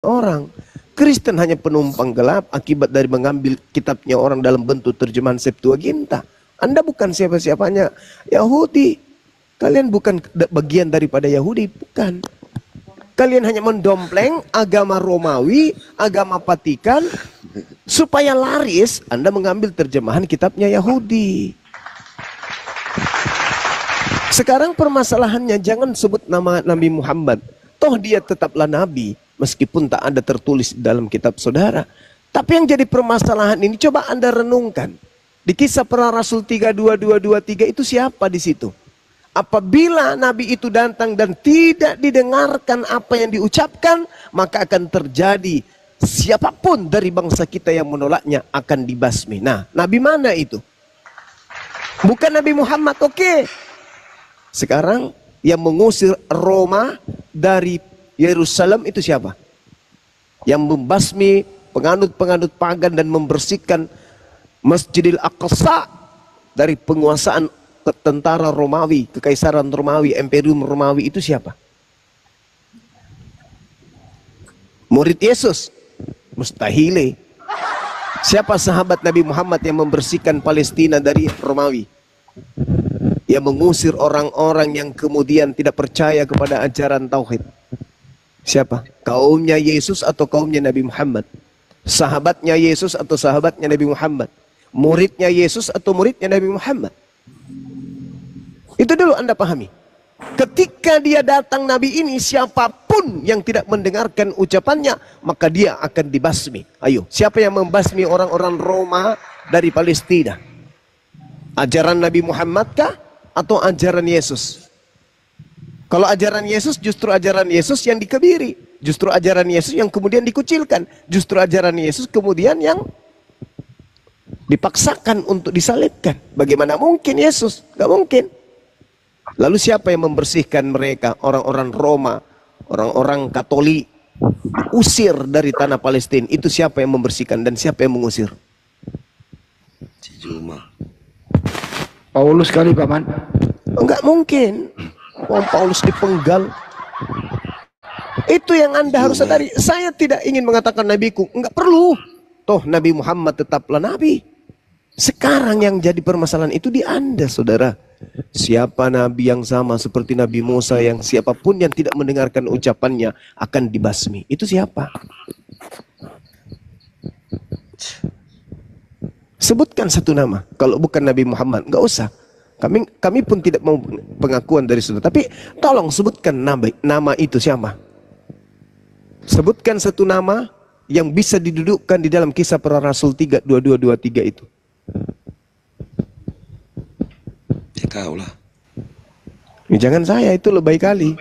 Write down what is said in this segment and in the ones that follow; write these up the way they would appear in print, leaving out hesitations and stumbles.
orang. Kristen hanya penumpang gelap akibat dari mengambil kitabnya orang dalam bentuk terjemahan Septuaginta. Anda bukan siapa-siapanya Yahudi. Kalian bukan bagian daripada Yahudi, bukan. Kalian hanya mendompleng agama Romawi, agama Vatikan, supaya laris Anda mengambil terjemahan kitabnya Yahudi. Sekarang permasalahannya, jangan sebut nama Nabi Muhammad. Toh dia tetaplah Nabi, meskipun tak ada tertulis dalam kitab saudara. Tapi yang jadi permasalahan ini, coba Anda renungkan. Di Kisah Para Rasul 3:22-23 itu siapa di situ? Apabila Nabi itu datang dan tidak didengarkan apa yang diucapkan, maka akan terjadi siapapun dari bangsa kita yang menolaknya akan dibasmi. Nah, Nabi mana itu? Bukan Nabi Muhammad, oke. Sekarang yang mengusir Roma dari Yerusalem itu siapa? Yang membasmi penganut-penganut pagan dan membersihkan Masjidil Aqsa dari penguasaan tentara Romawi, kekaisaran Romawi, imperium Romawi itu siapa? Murid Yesus? Mustahil. Siapa sahabat Nabi Muhammad yang membersihkan Palestina dari Romawi? Yang mengusir orang-orang yang kemudian tidak percaya kepada ajaran tauhid. Siapa? Kaumnya Yesus atau kaumnya Nabi Muhammad? Sahabatnya Yesus atau sahabatnya Nabi Muhammad? Muridnya Yesus atau muridnya Nabi Muhammad? Itu dulu Anda pahami. Ketika dia datang Nabi ini, siapapun yang tidak mendengarkan ucapannya, maka dia akan dibasmi. Ayo, siapa yang membasmi orang-orang Roma dari Palestina? Ajaran Nabi Muhammad kah? Atau ajaran Yesus? Kalau ajaran Yesus, justru ajaran Yesus yang dikebiri. Justru ajaran Yesus yang kemudian dikucilkan. Justru ajaran Yesus kemudian yang dipaksakan untuk disalibkan. Bagaimana mungkin Yesus? Gak mungkin. Lalu siapa yang membersihkan mereka? Orang-orang Roma, orang-orang Katolik, usir dari tanah Palestina. Itu siapa yang membersihkan dan siapa yang mengusir? Si Juma. Paulus kali Paman. Enggak mungkin. Paulus dipenggal. Itu yang Anda harus sadari. Saya tidak ingin mengatakan nabiku. Enggak perlu. Toh Nabi Muhammad tetaplah Nabi. Sekarang yang jadi permasalahan itu di Anda, saudara. Siapa Nabi yang sama seperti Nabi Musa yang siapapun yang tidak mendengarkan ucapannya akan dibasmi? Itu siapa? Sebutkan satu nama. Kalau bukan Nabi Muhammad, nggak usah. Kami pun tidak mau pengakuan dari saudara. Tapi tolong sebutkan nama itu siapa? Sebutkan satu nama yang bisa didudukkan di dalam Kisah Para Rasul 3:22-23 itu. Ya kau lah. Jangan saya, itu lebay kali.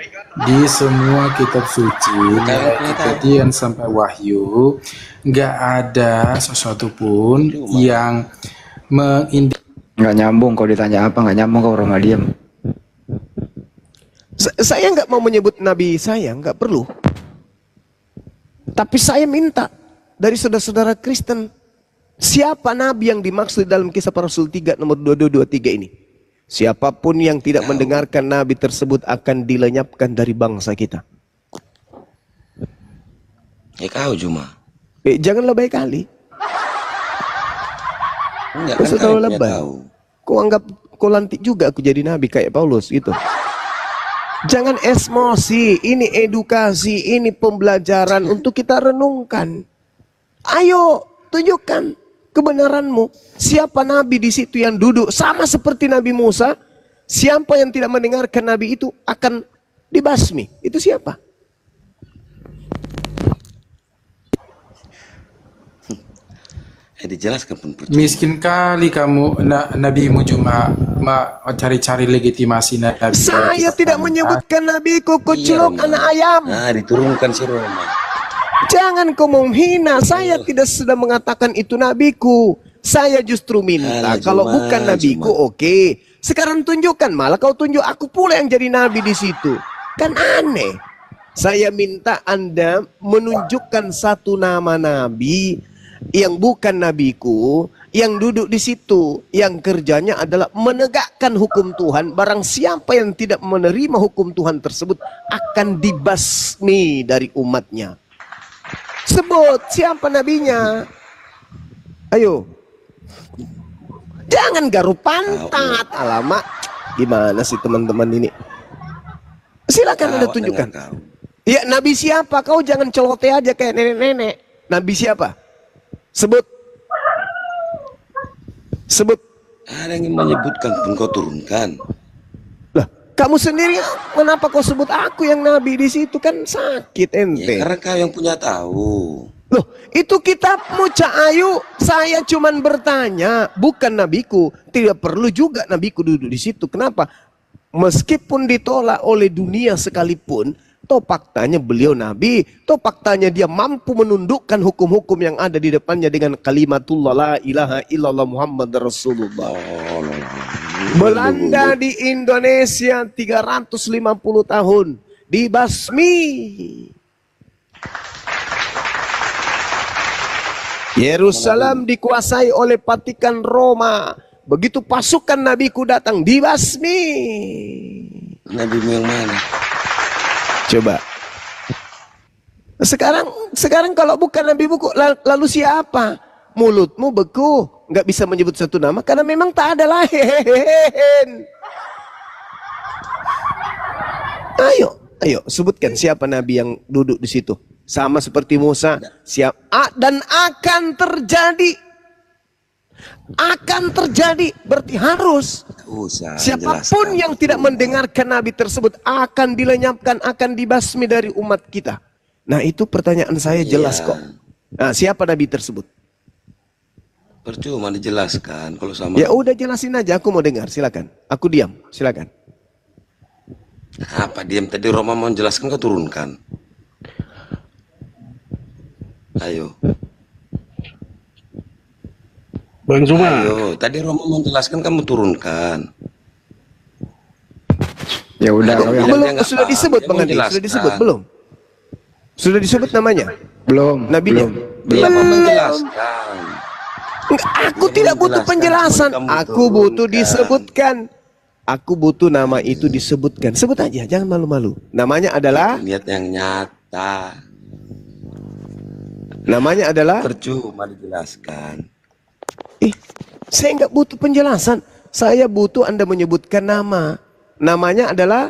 Di semua kitab suci, dari Kejadian sampai Wahyu, nggak ada sesuatu pun yang nggak nyambung. Kalau ditanya apa nggak nyambung, kalau orang diam. Saya nggak mau menyebut Nabi saya, nggak perlu. Tapi saya minta dari saudara-saudara Kristen, siapa Nabi yang dimaksud dalam Kisah Para Rasul 3 nomor 22-23 ini? Siapapun yang tidak mendengarkan Nabi tersebut akan dilenyapkan dari bangsa kita. Ya kau Juma. Jangan lebay kali. Enggak Kau tahu lebay. Kau anggap kau lantik juga aku jadi Nabi kayak Paulus gitu. Jangan emosi. Ini edukasi, ini pembelajaran untuk kita renungkan. Ayo tunjukkan kebenaranmu. Siapa Nabi di situ yang duduk sama seperti Nabi Musa? Siapa yang tidak mendengarkan Nabi itu akan dibasmi? Itu siapa? Dijelaskan pun percuma. Miskin kali kamu, nabimu cuma cari-cari legitimasi Nabi. Saya tidak menyebutkan Nabiku, kuculuk anak ayam. Nah, diturunkan si Roma. Jangan kau menghina. Saya tidak sedang mengatakan itu nabiku. Saya justru minta kalau bukan nabiku, oke. Sekarang tunjukkan, malah kau tunjuk aku pula yang jadi nabi di situ. Kan aneh. Saya minta Anda menunjukkan satu nama nabi yang bukan nabiku, yang duduk di situ, yang kerjanya adalah menegakkan hukum Tuhan. Barang siapa yang tidak menerima hukum Tuhan tersebut akan dibasmi dari umatnya. sebut siapa nabinya. Ayo. Jangan garuk pantat. Alamak, gimana sih teman-teman ini? Silakan Anda tunjukkan. Ya, nabi siapa? Kau jangan celoteh aja kayak nenek-nenek. Nabi siapa? Sebut. Sebut. Ada yang menyebutkan pun kau turunkan. Lah, kamu sendiri kenapa kau sebut aku yang nabi di situ? Kan sakit ente. Ya, karena kau yang punya tahu. Loh, itu kitabmu Cak Ayu. Saya cuman bertanya, bukan nabiku. Tidak perlu juga nabiku duduk di situ. Kenapa? Meskipun ditolak oleh dunia sekalipun, toh faktanya beliau nabi, toh faktanya dia mampu menundukkan hukum-hukum yang ada di depannya dengan kalimatullah la ilaha illallah Muhammad Rasulullah. Belanda di Indonesia 350 tahun dibasmi. Yerusalem dikuasai oleh Vatikan Roma. Begitu pasukan nabiku datang dibasmi. Nabimu yang mana? Coba. Sekarang kalau bukan nabi buku, lalu siapa? Mulutmu beku, nggak bisa menyebut satu nama karena memang tak ada lain. Ayo sebutkan siapa nabi yang duduk di situ. Sama seperti Musa, siap dan akan terjadi. Akan terjadi, berarti harus. Siapapun yang tidak mendengarkan nabi tersebut akan dilenyapkan, akan dibasmi dari umat kita. Nah, itu pertanyaan saya jelas kok. Nah, siapa nabi tersebut? Percuma dijelaskan kalau sama. Ya udah jelasin aja, aku mau dengar, silakan. Aku diam, silakan. Apa diam tadi? Roma mau menjelaskan kau turunkan. Ayo. Bang Zuma. Ayo, tadi Roma mau menjelaskan kamu turunkan. Ya udah, belum sudah disebut Bang Andi, sudah disebut belum? Sudah disebut namanya? belum. Nabinya? Belum menjelaskan. Aku tidak butuh penjelasan, aku butuh disebutkan. Aku butuh nama itu disebutkan. Sebut aja, jangan malu-malu. Namanya adalah? Lihat yang nyata. Namanya adalah? Percuma dijelaskan. Saya nggak butuh penjelasan. Saya butuh Anda menyebutkan nama. Namanya adalah?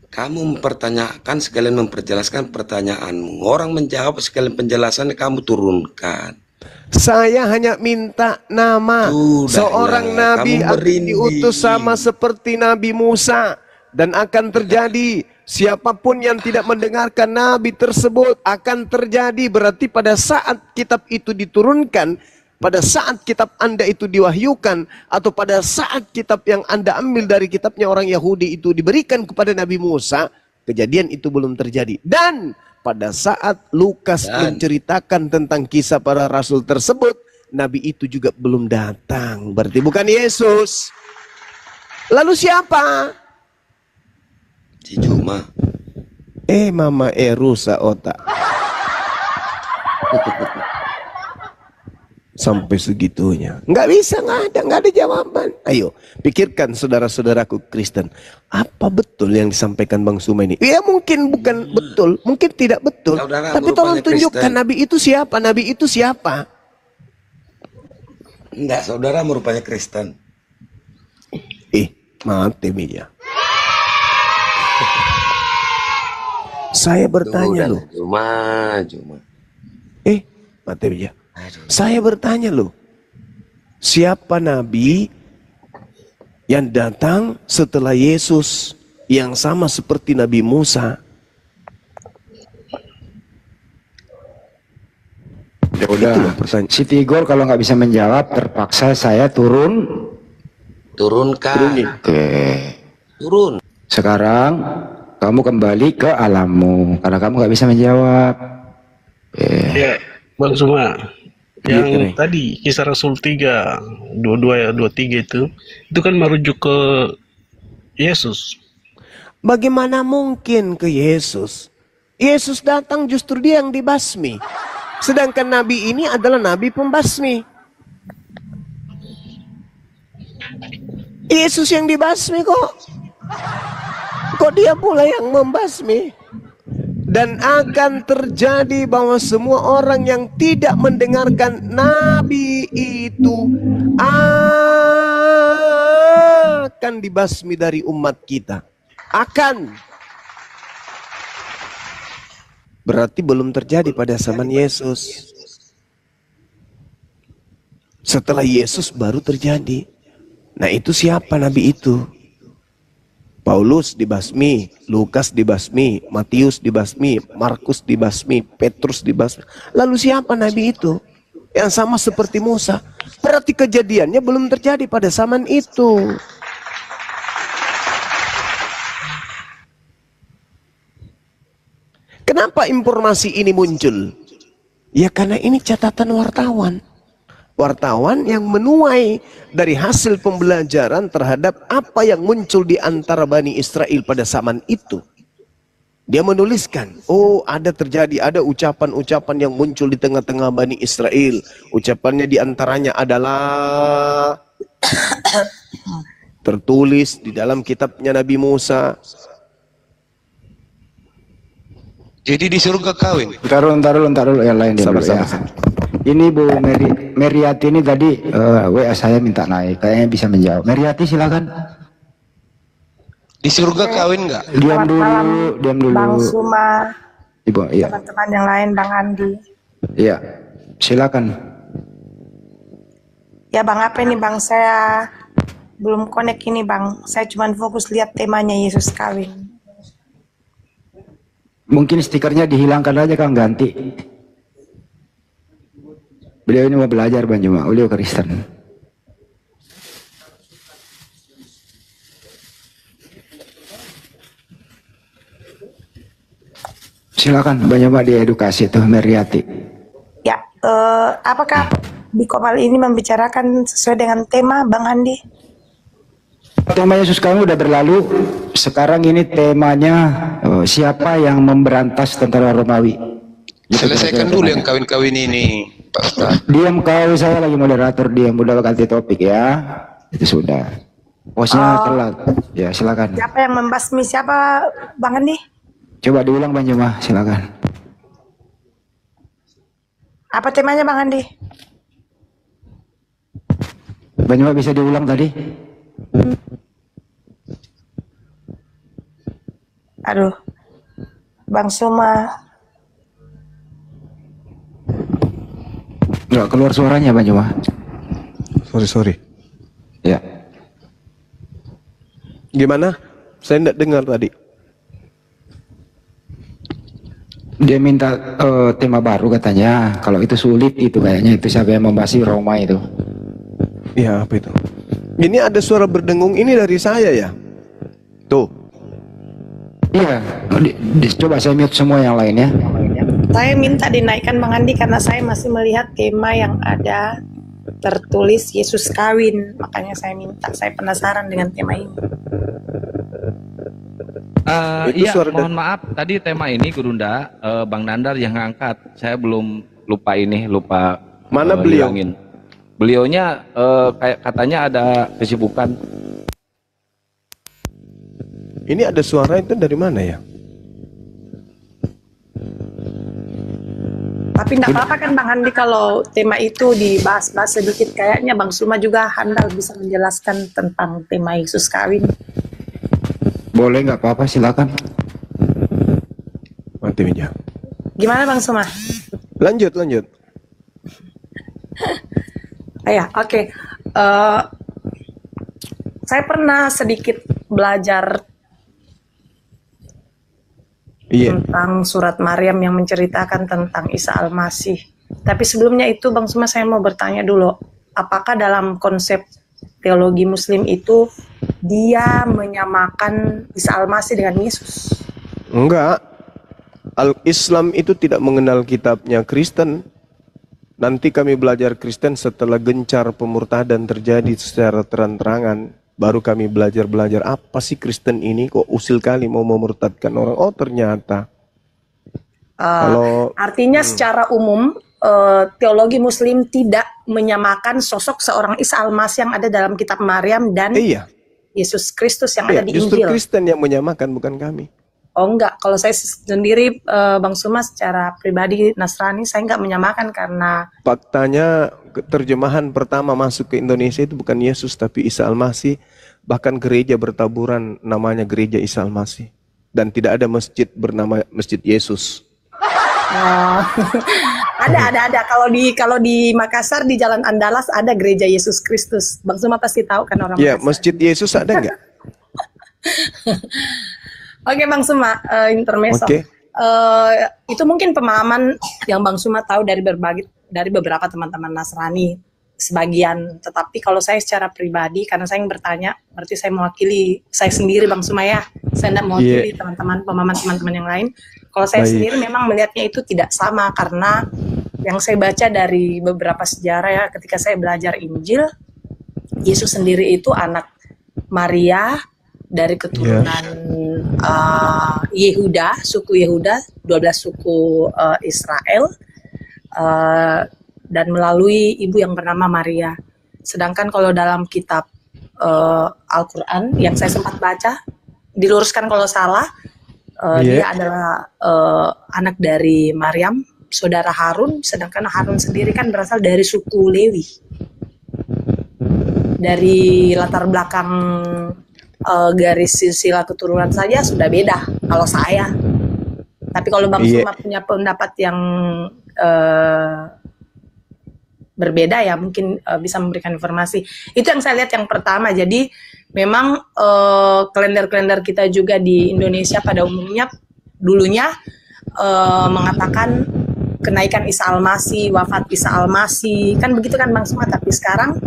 Kamu mempertanyakan sekalian memperjelaskan pertanyaanmu. Orang menjawab sekalian penjelasannya kamu turunkan. Saya hanya minta nama. Seorang nabi akan diutus sama seperti Nabi Musa. Dan akan terjadi. Siapapun yang tidak mendengarkan nabi tersebut akan terjadi. Berarti pada saat kitab itu diturunkan, pada saat kitab Anda itu diwahyukan, atau pada saat kitab yang Anda ambil dari kitabnya orang Yahudi itu diberikan kepada Nabi Musa, kejadian itu belum terjadi. Dan pada saat Lukas menceritakan tentang kisah para rasul tersebut, nabi itu juga belum datang. Berarti bukan Yesus. Lalu siapa? Si Juma. Mama rusak otak. Sampai segitunya. Nggak bisa, nggak ada jawaban. Ayo, pikirkan saudara-saudaraku Kristen. Apa betul yang disampaikan Bang Suma ini? Ya mungkin bukan betul, mungkin tidak betul. Tapi tolong tunjukkan nabi itu siapa, nabi itu siapa. Enggak, saudara merupanya Kristen. Mati Mia. Saya bertanya loh. Juma. Mati Mia. Saya bertanya loh, siapa nabi yang datang setelah Yesus yang sama seperti Nabi Musa? Ya udah, si Tigor kalau nggak bisa menjawab terpaksa saya turunkan. Turun. Sekarang kamu kembali ke alammu karena kamu nggak bisa menjawab. Ya, Bang Zuma. Yang tadi kisah Rasul 3, 22, 23 itu kan merujuk ke Yesus. Bagaimana mungkin ke Yesus? Yesus datang justru dia yang dibasmi. Sedangkan nabi ini adalah nabi pembasmi. Yesus yang dibasmi kok. Kok dia pula yang membasmi? Dan akan terjadi bahwa semua orang yang tidak mendengarkan Nabi itu akan dibasmi dari umat kita. Akan. Berarti belum terjadi pada zaman Yesus. Setelah Yesus baru terjadi. Nah, itu siapa Nabi itu? Paulus dibasmi, Lukas dibasmi, Matius dibasmi, Markus dibasmi, Petrus dibasmi. Lalu siapa Nabi itu? Yang sama seperti Musa. Berarti kejadiannya belum terjadi pada zaman itu. Kenapa informasi ini muncul? Ya karena ini catatan wartawan. Wartawan yang menuai dari hasil pembelajaran terhadap apa yang muncul di antara Bani Israel pada zaman itu. Dia menuliskan, oh ada ucapan-ucapan yang muncul di tengah-tengah Bani Israel. Ucapannya di antaranya adalah tertulis di dalam kitabnya Nabi Musa. Jadi di surga kawin. Taruh yang lain dia dulu ya. Ini Bu Meriati ini tadi WA saya minta naik, kayaknya bisa menjawab. Meriati silakan. Di surga kawin nggak? Diam dulu. Bang Suma, Ibu, iya. teman-teman yang lain, Bang Andi. Iya, silakan. Ya Bang, apa ini Bang? Saya belum connect ini Bang. Saya cuma fokus lihat temanya Yesus kawin. Mungkin stikernya dihilangkan aja Kang, ganti. Beliau ini mau belajar Bang Juma, beliau Kristen. Silakan Bang Juma diedukasi tuh Meriati. Ya, apakah di Kopal ini membicarakan sesuai dengan tema Bang Andi? Tema Yesus kami udah berlalu. Sekarang ini temanya siapa yang memberantas tentara Romawi. Selesaikan dulu yang kawin-kawin ini, Pak Ustaz. Diam kau, saya lagi moderator, diam, udah ganti topik ya. Itu sudah. Posnya telat. Ya, silakan. Siapa yang membasmi siapa Bang Andi? Coba diulang Bang Juma, silakan. Apa temanya Bang Andi? Bang Juma bisa diulang tadi? Aduh, Bang Suma. Nggak keluar suaranya Bang Juma. Sorry. Ya. Gimana? Saya tidak dengar tadi. Dia minta tema baru katanya. Kalau itu sulit itu kayaknya, itu siapa yang membahas Roma itu. Iya, apa itu? Ini ada suara berdengung ini dari saya ya? Tuh. Iya, coba saya mute semua yang lain ya. Saya minta dinaikkan Bang Andi karena saya masih melihat tema yang ada tertulis Yesus kawin. Makanya saya minta, saya penasaran dengan tema ini. Iya, mohon maaf tadi tema ini Gurunda, Bang Nandar yang ngangkat. Saya belum lupa. Mana beliau? Hilangin. Beliaunya kayak katanya ada kesibukan. Ini ada suara itu dari mana ya? Tapi enggak apa-apa kan Bang Andi kalau tema itu dibahas-bahas sedikit. Kayaknya Bang Suma juga handal bisa menjelaskan tentang tema Yesus kawin. Boleh, nggak apa-apa, silakan. Mati meja. Gimana Bang Suma? Lanjut. Ya, oke. Saya pernah sedikit belajar tentang surat Maryam yang menceritakan tentang Isa Al-Masih. Tapi sebelumnya itu Bang Suma, saya mau bertanya dulu, apakah dalam konsep teologi Muslim itu dia menyamakan Isa Al-Masih dengan Yesus? Enggak. Islam itu tidak mengenal kitabnya Kristen. Nanti kami belajar Kristen setelah gencar pemurtadan terjadi secara terang-terangan. Baru kami belajar apa sih Kristen ini kok usil kali mau memurtadkan orang. Oh ternyata. Artinya secara umum teologi Muslim tidak menyamakan sosok seorang Isa Al-Masih yang ada dalam kitab Maryam dan Yesus Kristus yang ada di justru Injil. Kristen yang menyamakan, bukan kami. Oh enggak, kalau saya sendiri Bang Suma secara pribadi Nasrani saya enggak menyamakan karena faktanya terjemahan pertama masuk ke Indonesia itu bukan Yesus tapi Isa Al-Masih. Bahkan gereja bertaburan namanya Gereja Isa Al-Masih. Dan tidak ada masjid bernama Masjid Yesus. ada. Kalau di Makassar di Jalan Andalas ada Gereja Yesus Kristus. Bang Suma pasti tahu kan orang Ya, Makassar. Masjid Yesus ada nggak? Oke Bang Suma, intermezzo. Oke. Itu mungkin pemahaman yang Bang Suma tahu dari beberapa teman-teman Nasrani sebagian. Tetapi kalau saya secara pribadi, karena saya yang bertanya, berarti saya mewakili saya sendiri Bang Suma ya. Saya tidak mewakili teman-teman pemahaman teman-teman yang lain. Kalau saya sendiri memang melihatnya itu tidak sama karena yang saya baca dari beberapa sejarah ya, ketika saya belajar Injil, Yesus sendiri itu anak Maria dari keturunan Yehuda, suku Yehuda, 12 suku Israel, dan melalui ibu yang bernama Maria. Sedangkan kalau dalam kitab Al-Quran yang saya sempat baca, diluruskan kalau salah, dia adalah anak dari Maryam, saudara Harun, sedangkan Harun sendiri kan berasal dari suku Lewi. Dari latar belakang garis silsilah keturunan saja sudah beda kalau saya. Tapi kalau Bang Suma punya pendapat yang berbeda ya mungkin bisa memberikan informasi. Itu yang saya lihat yang pertama. Jadi memang kalender-kalender kita juga di Indonesia pada umumnya dulunya mengatakan kenaikan Isa Al-Masih, wafat Isa Al-Masih, kan begitu kan Bang Suma. Tapi sekarang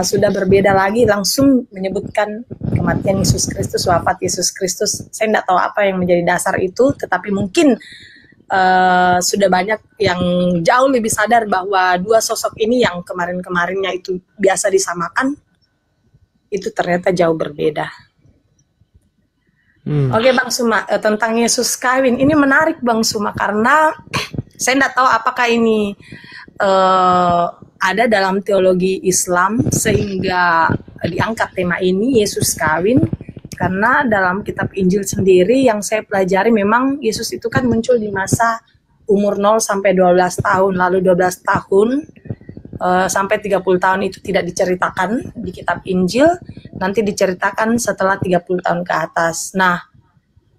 sudah berbeda lagi, langsung menyebutkan kematian Yesus Kristus, wafat Yesus Kristus. Saya tidak tahu apa yang menjadi dasar itu, tetapi mungkin sudah banyak yang jauh lebih sadar bahwa dua sosok ini yang kemarin-kemarinnya itu biasa disamakan, itu ternyata jauh berbeda. Oke Bang Suma, tentang Yesus kawin, ini menarik Bang Suma, karena saya tidak tahu apakah ini ada dalam teologi Islam sehingga diangkat tema ini Yesus kawin, karena dalam kitab Injil sendiri yang saya pelajari memang Yesus itu kan muncul di masa umur 0 sampai 12 tahun, lalu 12 tahun sampai 30 tahun itu tidak diceritakan di kitab Injil, nanti diceritakan setelah 30 tahun ke atas. Nah,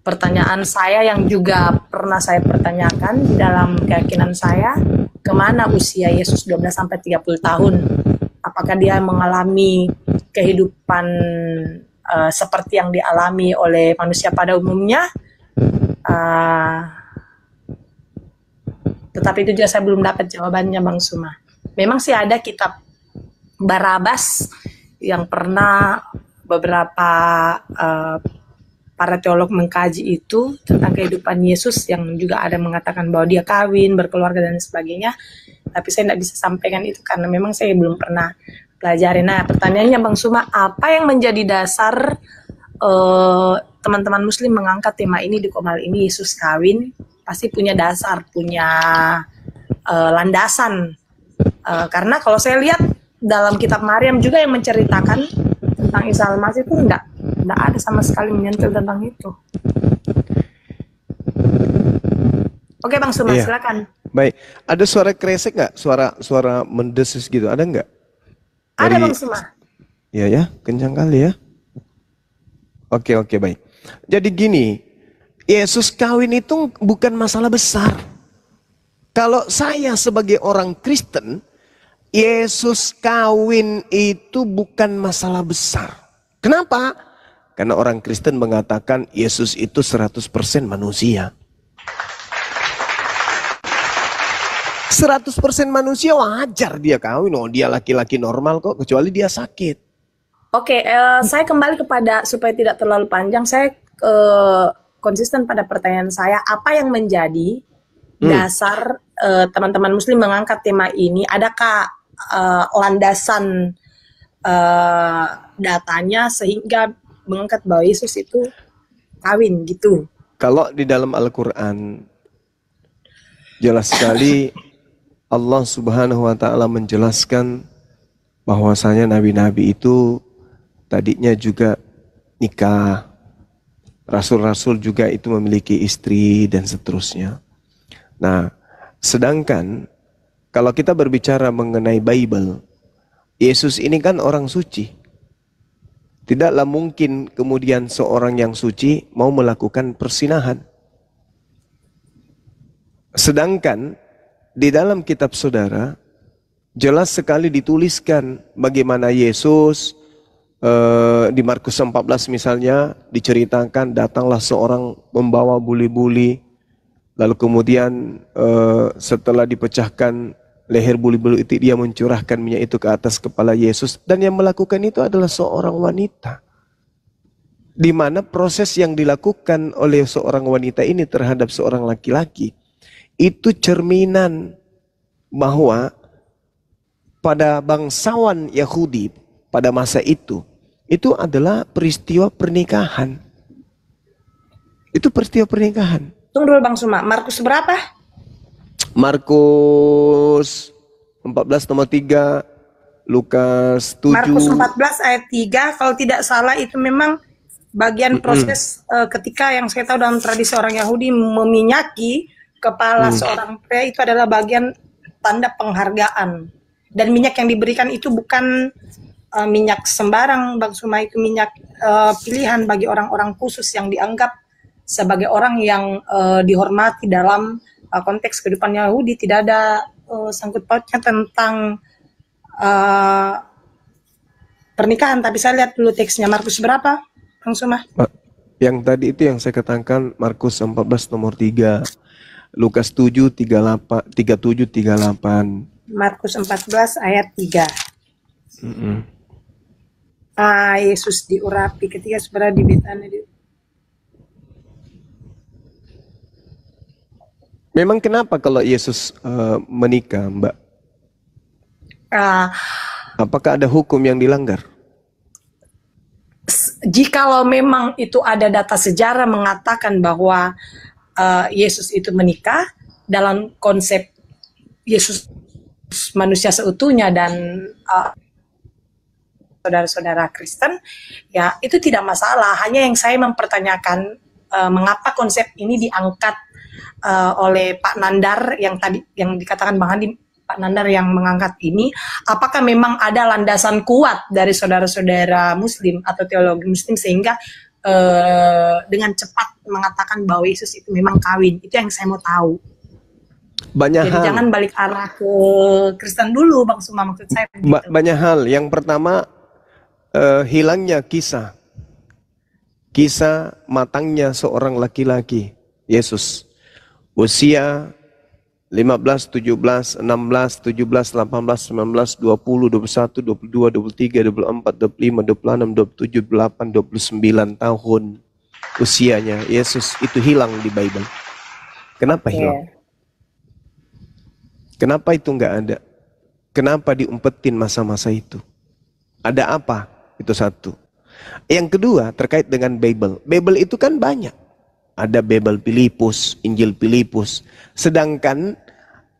pertanyaan saya yang juga pernah saya pertanyakan di dalam keyakinan saya, kemana usia Yesus 12 sampai 30 tahun? Apakah dia mengalami kehidupan seperti yang dialami oleh manusia pada umumnya? Tetapi itu juga saya belum dapat jawabannya Bang Suma. Memang sih ada kitab Barabas yang pernah beberapa para teolog mengkaji itu tentang kehidupan Yesus, yang juga ada mengatakan bahwa dia kawin, berkeluarga dan sebagainya. Tapi saya tidak bisa sampaikan itu karena memang saya belum pernah pelajari. Nah, pertanyaannya Bang Suma, apa yang menjadi dasar teman-teman Muslim mengangkat tema ini di Qomal ini, Yesus kawin? Pasti punya dasar, punya landasan. Karena kalau saya lihat dalam kitab Maryam juga yang menceritakan tentang Isa Al-Masih itu enggak ada sama sekali menyentuh tentang itu. Oke Bang Suma, silakan. Baik, ada suara kresek nggak? Suara mendesis gitu, ada nggak? Ada Bang Suma. Iya ya, kencang kali ya. Oke, baik. Jadi gini, Yesus kawin itu bukan masalah besar. Kalau saya sebagai orang Kristen, Yesus kawin itu bukan masalah besar. Kenapa? Karena orang Kristen mengatakan Yesus itu 100% manusia. 100% manusia wajar dia kawin. Oh, dia laki-laki normal kok, kecuali dia sakit. Oke, saya kembali kepada, supaya tidak terlalu panjang, saya konsisten pada pertanyaan saya, apa yang menjadi dasar teman-teman Muslim mengangkat tema ini? Adakah landasan datanya sehingga mengangkat bahwa Yesus itu kawin gitu? Kalau di dalam Al-Quran jelas sekali Allah Subhanahu wa Ta'ala menjelaskan bahwasanya nabi-nabi itu tadinya juga nikah, Rasul-rasul juga itu memiliki istri dan seterusnya. Nah, sedangkan kalau kita berbicara mengenai Bible, Yesus ini kan orang suci. Tidaklah mungkin kemudian seorang yang suci mau melakukan persinahan. Sedangkan di dalam kitab saudara, jelas sekali dituliskan bagaimana Yesus di Markus 14 misalnya diceritakan datanglah seorang membawa buli-buli, lalu kemudian setelah dipecahkan leher buli-buli itu dia mencurahkan minyak itu ke atas kepala Yesus, dan yang melakukan itu adalah seorang wanita. Di mana proses yang dilakukan oleh seorang wanita ini terhadap seorang laki-laki itu cerminan bahwa pada bangsawan Yahudi pada masa itu adalah peristiwa pernikahan. Itu peristiwa pernikahan. Tunggu dulu Bang Suma, Markus berapa? Markus 14 nomor 3, Lukas 7. Markus 14 ayat 3, kalau tidak salah itu memang bagian proses ketika yang saya tahu dalam tradisi orang Yahudi meminyaki kepala seorang pria itu adalah bagian tanda penghargaan. Dan minyak yang diberikan itu bukan minyak sembarang, Bang Suma, itu minyak pilihan bagi orang-orang khusus yang dianggap sebagai orang yang dihormati dalam konteks kehidupan Yahudi. Tidak ada sangkut pautnya tentang pernikahan. Tapi saya lihat dulu teksnya, Markus berapa, Bang Suma? Yang tadi itu yang saya katakan Markus 14 nomor 3, Lukas 7 37 38. Markus 14 ayat 3. Yesus diurapi ketika sebenarnya di Betania. Memang kenapa kalau Yesus menikah, Mbak? Apakah ada hukum yang dilanggar? Jikalau memang itu ada data sejarah mengatakan bahwa Yesus itu menikah dalam konsep Yesus manusia seutuhnya dan saudara-saudara Kristen, ya itu tidak masalah. Hanya yang saya mempertanyakan mengapa konsep ini diangkat oleh Pak Nandar yang tadi yang dikatakan Bang Handi, Pak Nandar yang mengangkat ini, apakah memang ada landasan kuat dari saudara-saudara Muslim atau teologi Muslim sehingga dengan cepat mengatakan bahwa Yesus itu memang kawin? Itu yang saya mau tahu. Banyak Jadi hal. jangan balik arah ke Kristen dulu, Bang Suma, maksud saya. Banyak hal. Yang pertama, hilangnya kisah matangnya seorang laki-laki, Yesus. Usia 15, 17, 16, 17, 18, 19, 20, 21, 22, 23, 24, 25, 26, 27, 28, 29 tahun usianya Yesus itu hilang di Bible. Kenapa hilang? Kenapa itu enggak ada? Kenapa diumpetin masa-masa itu? Ada apa? Itu satu. Yang kedua terkait dengan Bible. Bible itu kan banyak. Ada Bible Filipus, Injil Filipus. Sedangkan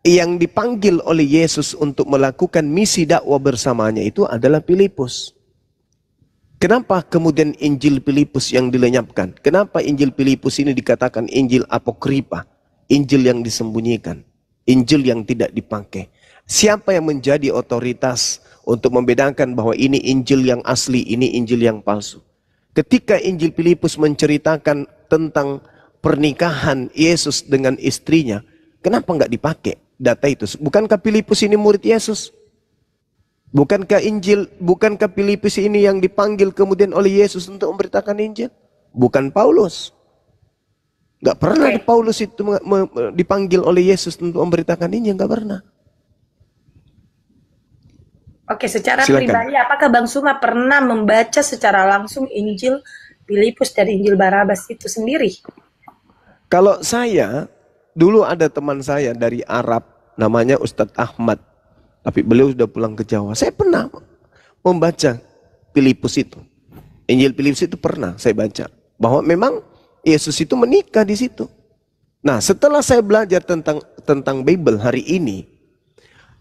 yang dipanggil oleh Yesus untuk melakukan misi dakwah bersamanya itu adalah Filipus. Kenapa kemudian Injil Filipus yang dilenyapkan? Kenapa Injil Filipus ini dikatakan Injil apokripa? Injil yang disembunyikan. Injil yang tidak dipakai. Siapa yang menjadi otoritas untuk membedakan bahwa ini Injil yang asli, ini Injil yang palsu? Ketika Injil Filipus menceritakan tentang pernikahan Yesus dengan istrinya, kenapa nggak dipakai data itu? Bukankah Filipus ini murid Yesus? Bukankah Filipus ini yang dipanggil kemudian oleh Yesus untuk memberitakan Injil? Bukan Paulus. Nggak pernah Paulus itu dipanggil oleh Yesus untuk memberitakan Injil, nggak pernah. Oke, secara pribadi, apakah Bang Suma pernah membaca secara langsung Injil Filipus dari Injil Barabas itu sendiri? Kalau saya, dulu ada teman saya dari Arab, namanya Ustadz Ahmad. Tapi beliau sudah pulang ke Jawa. Saya pernah membaca Filipus itu. Injil Filipus itu pernah saya baca. Bahwa memang Yesus itu menikah di situ. Nah, setelah saya belajar tentang Bible hari ini,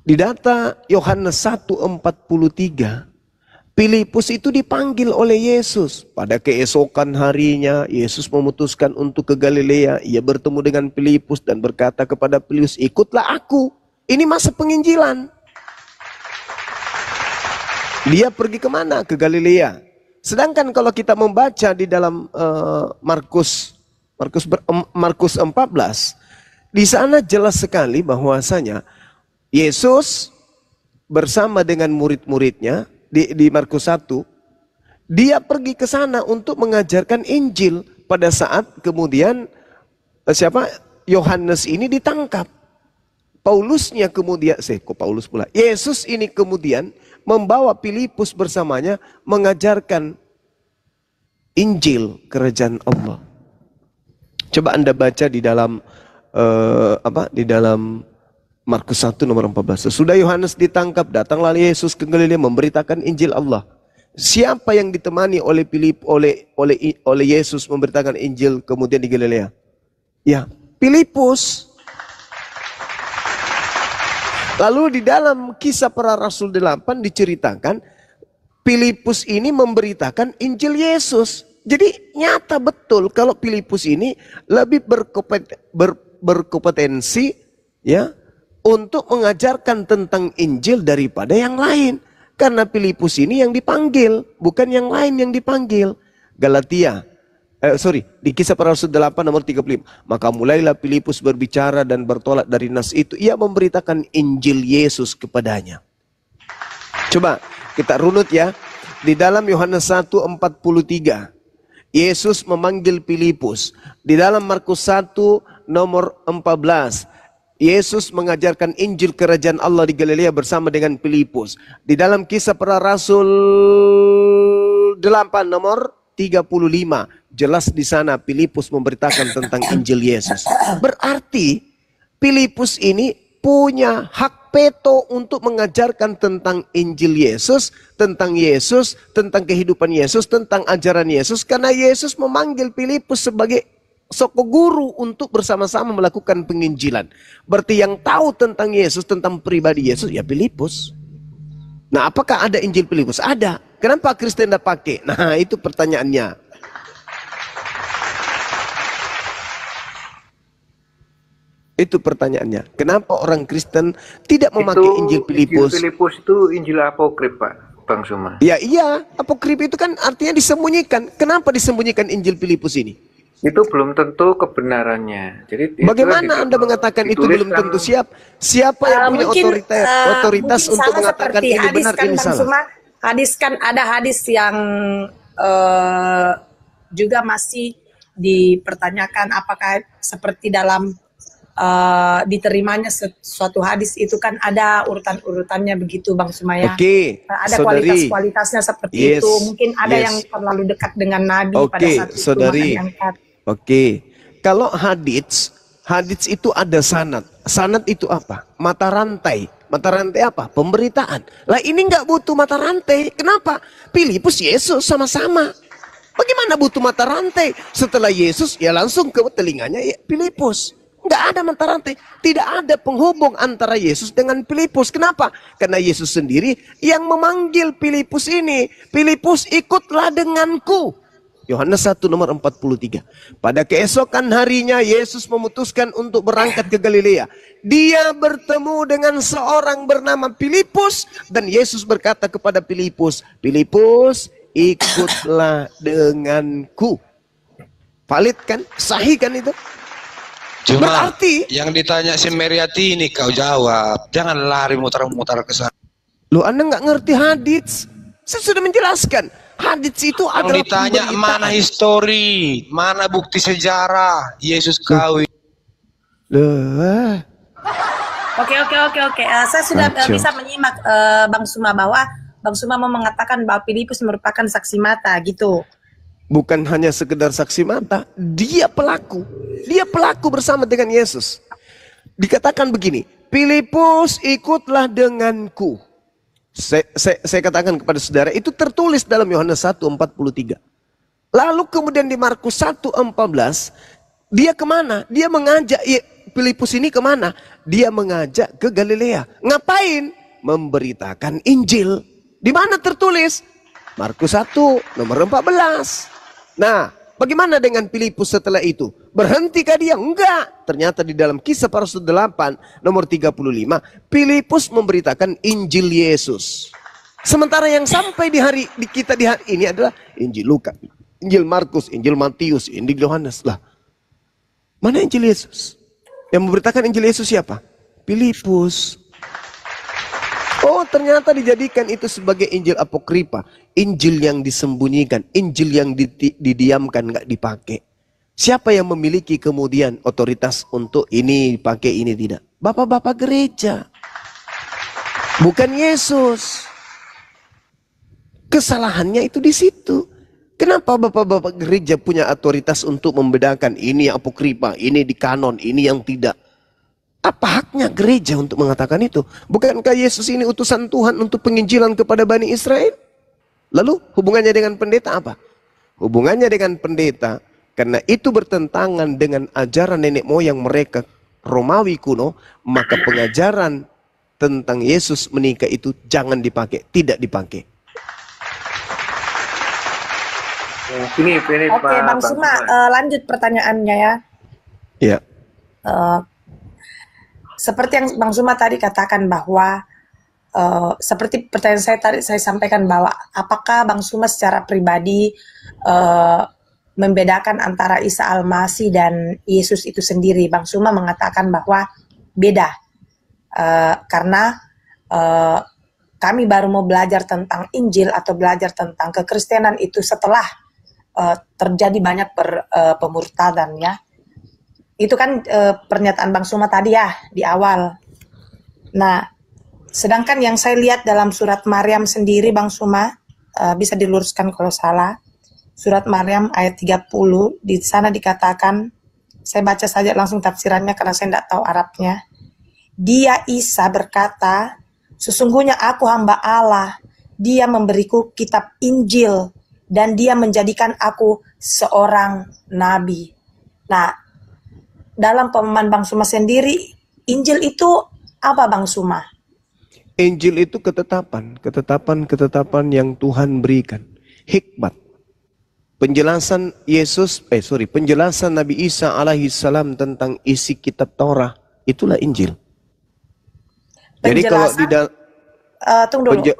di data Yohanes 1:43 Filipus itu dipanggil oleh Yesus. Pada keesokan harinya, Yesus memutuskan untuk ke Galilea. Ia bertemu dengan Filipus dan berkata kepada Filipus, ikutlah aku. Ini masa penginjilan. Dia pergi kemana? Ke Galilea. Sedangkan kalau kita membaca di dalam Markus 14, di sana jelas sekali bahwasanya Yesus bersama dengan murid-muridnya di Markus 1, dia pergi ke sana untuk mengajarkan Injil pada saat kemudian Yohanes ini ditangkap. Paulusnya kemudian, Paulus pula. Yesus ini kemudian membawa Filipus bersamanya mengajarkan Injil kerajaan Allah. Coba Anda baca di dalam di dalam Markus 1 nomor 14. Sesudah Yohanes ditangkap, datanglah Yesus ke Galilea memberitakan Injil Allah. Siapa yang ditemani oleh oleh Yesus memberitakan Injil kemudian di Galilea? Ya, Filipus. Lalu di dalam Kisah Para Rasul 8 diceritakan Filipus ini memberitakan Injil Yesus. Jadi nyata betul kalau Filipus ini lebih berkompetensi ya untuk mengajarkan tentang Injil daripada yang lain. Karena Filipus ini yang dipanggil, bukan yang lain yang dipanggil. Di Kisah Para Rasul 8 nomor 35. Maka mulailah Filipus berbicara dan bertolak dari nas itu. Ia memberitakan Injil Yesus kepadanya. Coba kita runut ya. Di dalam Yohanes 1:43. Yesus memanggil Filipus. Di dalam Markus 1 nomor 14. Yesus mengajarkan Injil kerajaan Allah di Galilea bersama dengan Filipus. Di dalam Kisah Para Rasul 8 nomor 35, jelas di sana Filipus memberitakan tentang Injil Yesus. Berarti Filipus ini punya hak veto untuk mengajarkan tentang Injil Yesus, tentang kehidupan Yesus, tentang ajaran Yesus, karena Yesus memanggil Filipus sebagai soko guru untuk bersama-sama melakukan penginjilan. Berarti yang tahu tentang Yesus, tentang pribadi Yesus, ya Filipus. Nah, apakah ada Injil Filipus? Ada. Kenapa Kristen tidak pakai? Nah, itu pertanyaannya. Itu pertanyaannya. Kenapa orang Kristen tidak memakai Injil Filipus? Injil Filipus itu Injil apokrif, Pak, Bang Suma. Ya iya, apokrif itu kan artinya disembunyikan. Kenapa disembunyikan Injil Filipus ini? Itu belum tentu kebenarannya. Jadi bagaimana Anda mengatakan itu belum tentu? Siapa yang punya otoritas untuk mengatakan ini benar ini salah? Hadis kan ada hadis yang juga masih dipertanyakan apakah seperti dalam diterimanya suatu hadis itu kan ada urutan-urutannya begitu, Bang Sumaya. Oke, ada kualitas-kualitasnya seperti itu. Mungkin ada yang terlalu dekat dengan Nabi pada saat itu diangkat. Oke, kalau hadits itu ada sanad. Sanad itu apa? Mata rantai. Mata rantai apa? Pemberitaan. Lah ini nggak butuh mata rantai. Kenapa? Filipus Yesus sama-sama. Bagaimana butuh mata rantai? Setelah Yesus ya langsung ke telinganya ya, Filipus. Nggak ada mata rantai. Tidak ada penghubung antara Yesus dengan Filipus. Kenapa? Karena Yesus sendiri yang memanggil Filipus ini. Filipus, ikutlah denganku. Yohanes 1 nomor 43. Pada keesokan harinya Yesus memutuskan untuk berangkat ke Galilea. Dia bertemu dengan seorang bernama Filipus. Dan Yesus berkata kepada Filipus, Filipus, ikutlah denganku. Valid kan? Sahih kan itu? Cuma berarti yang ditanya si Meriati ini kau jawab. Jangan lari mutar-mutar ke sana. Loh, Anda nggak ngerti hadits. Saya sudah menjelaskan. Hadits itu adalah ditanya mana histori, mana bukti sejarah Yesus kawin. Oke. Saya sudah bisa menyimak Bang Suma bahwa Bang Suma mau mengatakan bahwa Filipus merupakan saksi mata gitu. Bukan hanya sekedar saksi mata, dia pelaku. Dia pelaku bersama dengan Yesus. Dikatakan begini, Filipus, ikutlah denganku. Saya katakan kepada saudara, itu tertulis dalam Yohanes 1:43. Lalu kemudian di Markus 1:14, dia kemana? Dia mengajak Filipus ini kemana? Dia mengajak ke Galilea. Ngapain? Memberitakan Injil. Di mana tertulis? Markus 1 nomor 14. Nah, bagaimana dengan Filipus setelah itu? Berhentikah dia? Enggak. Ternyata di dalam Kisah Para Rasul 8 nomor 35, Filipus memberitakan Injil Yesus. Sementara yang sampai di hari ini adalah Injil Lukas, Injil Markus, Injil Matius, Injil Yohanes. Lah, mana Injil Yesus? Yang memberitakan Injil Yesus siapa? Filipus. Oh, ternyata dijadikan itu sebagai Injil apokripa, Injil yang disembunyikan, Injil yang didiamkan, nggak dipakai. Siapa yang memiliki kemudian otoritas untuk ini dipakai, ini tidak? Bapak-bapak gereja, bukan Yesus. Kesalahannya itu di situ. Kenapa bapak-bapak gereja punya otoritas untuk membedakan ini apokripa, ini di kanon, ini yang tidak? Apa haknya gereja untuk mengatakan itu? Bukankah Yesus ini utusan Tuhan untuk penginjilan kepada Bani Israel? Lalu hubungannya dengan pendeta apa? Hubungannya dengan pendeta, karena itu bertentangan dengan ajaran nenek moyang mereka Romawi kuno, maka pengajaran tentang Yesus menikah itu jangan dipakai, tidak dipakai. Ini Oke, Bang Suma, lanjut pertanyaannya ya. Iya. Seperti yang Bang Suma tadi katakan bahwa seperti pertanyaan saya tadi saya sampaikan bahwa apakah Bang Suma secara pribadi membedakan antara Isa Al-Masih dan Yesus itu sendiri? Bang Suma mengatakan bahwa beda karena kami baru mau belajar tentang Injil atau belajar tentang kekristenan itu setelah terjadi banyak pemurtadan ya. Itu kan pernyataan Bang Suma tadi ya di awal. Nah, sedangkan yang saya lihat dalam surat Maryam sendiri Bang Suma, bisa diluruskan kalau salah. Surat Maryam ayat 30, di sana dikatakan, saya baca saja langsung tafsirannya karena saya tidak tahu Arabnya. Dia Isa berkata, sesungguhnya aku hamba Allah, dia memberiku kitab Injil, dan dia menjadikan aku seorang nabi. Nah, dalam pemahaman Bang Suma sendiri, Injil itu apa Bang Suma? Injil itu ketetapan yang Tuhan berikan. Hikmat. Penjelasan penjelasan Nabi Isa alaihi salam tentang isi kitab Taurat, itulah Injil. Jadi kalau di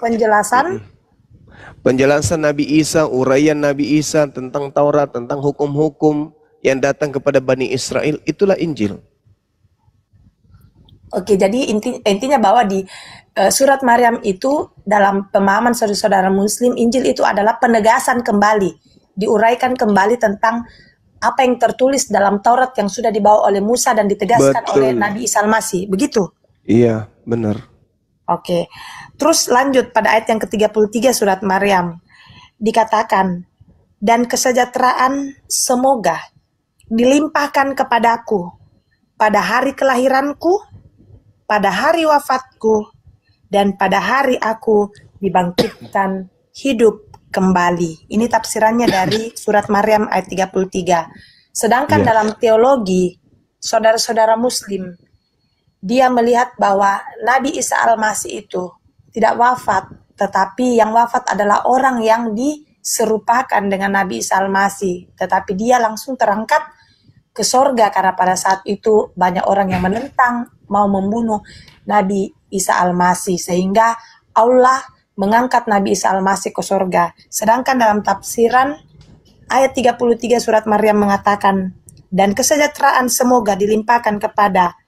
penjelasan Nabi Isa, uraian Nabi Isa tentang Taurat, tentang hukum-hukum yang datang kepada Bani Israel, itulah Injil. Oke, jadi intinya bahwa di surat Maryam itu dalam pemahaman saudara-saudara Muslim, Injil itu adalah penegasan kembali, diuraikan kembali tentang apa yang tertulis dalam Taurat yang sudah dibawa oleh Musa dan ditegaskan oleh Nabi Isa Al-Masih, begitu? Iya, benar. Oke, terus lanjut pada ayat yang ke-33 surat Maryam, dikatakan, dan kesejahteraan semoga dilimpahkan kepadaku pada hari kelahiranku, pada hari wafatku, dan pada hari aku dibangkitkan hidup kembali. Ini tafsirannya dari surat Maryam ayat 33. Sedangkan dalam teologi, saudara-saudara Muslim, dia melihat bahwa Nabi Isa Al-Masih itu tidak wafat, tetapi yang wafat adalah orang yang diserupakan dengan Nabi Isa Al-Masih, tetapi dia langsung terangkat ke sorga karena pada saat itu banyak orang yang menentang, mau membunuh Nabi Isa Al-Masih, sehingga Allah mengangkat Nabi Isa Al-Masih ke sorga. Sedangkan dalam tafsiran ayat 33 surat Maryam mengatakan, dan kesejahteraan semoga dilimpahkan kepada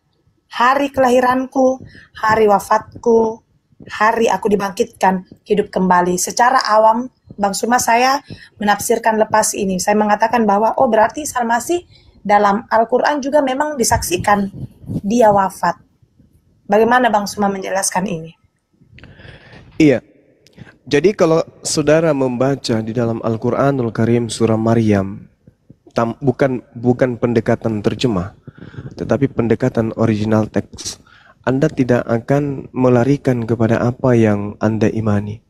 hari kelahiranku, hari wafatku, hari aku dibangkitkan hidup kembali. Secara awam, Bang Suma, saya menafsirkan lepas ini. Saya mengatakan bahwa, oh berarti Isa Al-Masih dalam Al-Quran juga memang disaksikan dia wafat. Bagaimana Bang Suma menjelaskan ini? Iya. Jadi kalau saudara membaca di dalam Al-Quranul Karim surah Maryam, bukan pendekatan terjemah, tetapi pendekatan original teks, Anda tidak akan melarikan kepada apa yang Anda imani.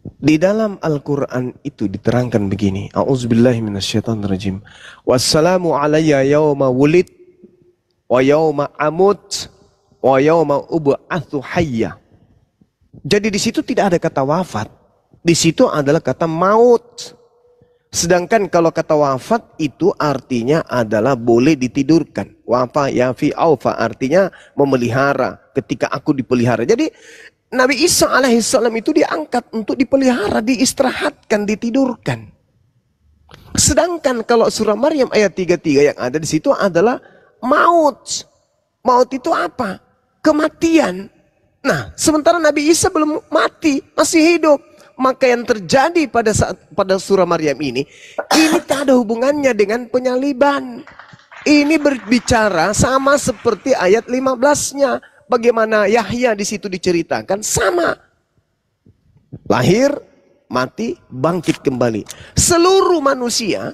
Di dalam Al-Quran itu diterangkan begini, A'udzubillahi minasyaitonirrajim. Wassalamu alayya yawma wulid wa yawma amut wa yawma ub'atsu hayya. Jadi di situ tidak ada kata wafat. Di situ adalah kata maut. Sedangkan kalau kata wafat itu artinya adalah boleh ditidurkan. Wafa yafi aufa artinya memelihara, ketika aku dipelihara. Jadi Nabi Isa alaihissalam itu diangkat untuk dipelihara, diistirahatkan, ditidurkan. Sedangkan kalau surah Maryam ayat 33 yang ada di situ adalah maut. Maut itu apa? Kematian. Nah, sementara Nabi Isa belum mati, masih hidup. Maka yang terjadi pada surah Maryam ini tak ada hubungannya dengan penyaliban. Ini berbicara sama seperti ayat 15-nya. Bagaimana Yahya di situ diceritakan sama. Lahir, mati, bangkit kembali. Seluruh manusia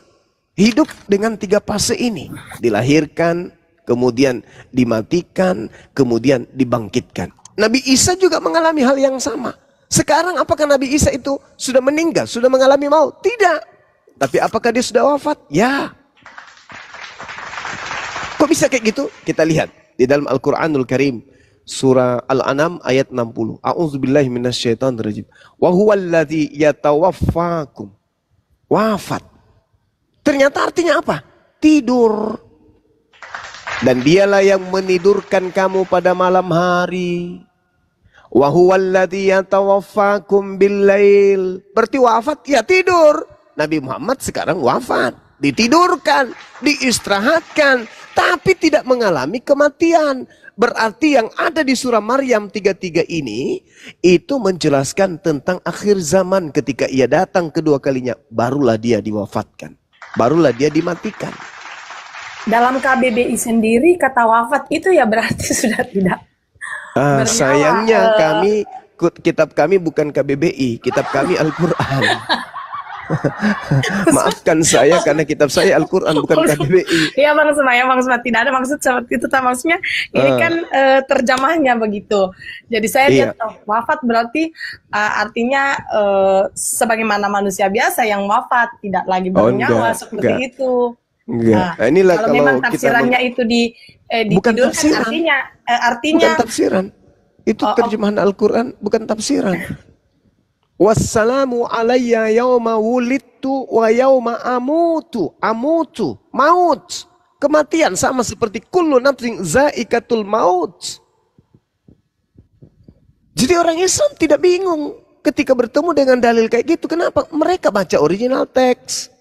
hidup dengan 3 fase ini. Dilahirkan, kemudian dimatikan, kemudian dibangkitkan. Nabi Isa juga mengalami hal yang sama. Sekarang apakah Nabi Isa itu sudah meninggal, sudah mengalami maut? Tidak. Tapi apakah dia sudah wafat? Ya. Kok bisa kayak gitu? Kita lihat di dalam Al-Quranul Karim. Surah Al-An'am ayat 60. A'udzubillahi minasyaitonirrajim. Wa huwallazi yatawaffakum. Wafat. Ternyata artinya apa? Tidur. Dan dialah yang menidurkan kamu pada malam hari. Wa huwallazi yatawaffakum billail. Berarti wafat ya tidur. Nabi Muhammad sekarang wafat, ditidurkan, diistirahatkan, tapi tidak mengalami kematian. Berarti yang ada di surah Maryam 33 ini itu menjelaskan tentang akhir zaman ketika ia datang kedua kalinya, barulah dia diwafatkan. Barulah dia dimatikan. Dalam KBBI sendiri kata wafat itu ya berarti sudah tidak bernyawa. Sayangnya kitab kami bukan KBBI, kitab kami Al-Quran. Maafkan saya karena kitab saya Al-Quran bukan KBBI. Iya Bang Suma, tidak ada maksud seperti itu. Maksudnya ini kan terjemahnya begitu. Jadi saya lihat wafat berarti artinya sebagaimana manusia biasa yang wafat, tidak lagi bernyawa seperti itu. Enggak. Nah, inilah kalau memang tafsirannya itu bukan tafsiran. Artinya bukan tafsiran. Itu terjemahan Al-Quran, bukan tafsiran. Wassalamu alayya yawma wulidtu wa yawma amutu. Amutu, maut. Kematian sama seperti kullu nafsin zaikatul maut. Jadi orang Islam tidak bingung ketika bertemu dengan dalil kayak gitu. Kenapa? Mereka baca original teks.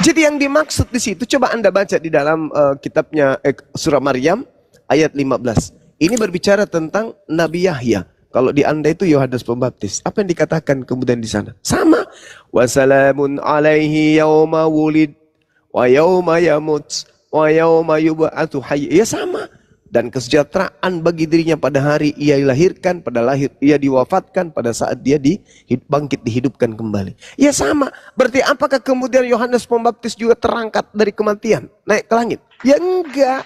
Jadi yang dimaksud di situ, coba Anda baca di dalam kitabnya surah Maryam ayat 15. Ini berbicara tentang Nabi Yahya. Kalau di Anda itu Yohanes Pembaptis. Apa yang dikatakan kemudian di sana? Sama. Wassalamun alaihi yawma wulid wa yawma yamut wa yawma yub'atsu hayy. Ya sama. Dan kesejahteraan bagi dirinya pada hari ia dilahirkan, pada lahir ia diwafatkan, pada saat dia bangkit dihidupkan kembali. Ya sama. Berarti apakah kemudian Yohanes Pembaptis juga terangkat dari kematian, naik ke langit? Ya enggak.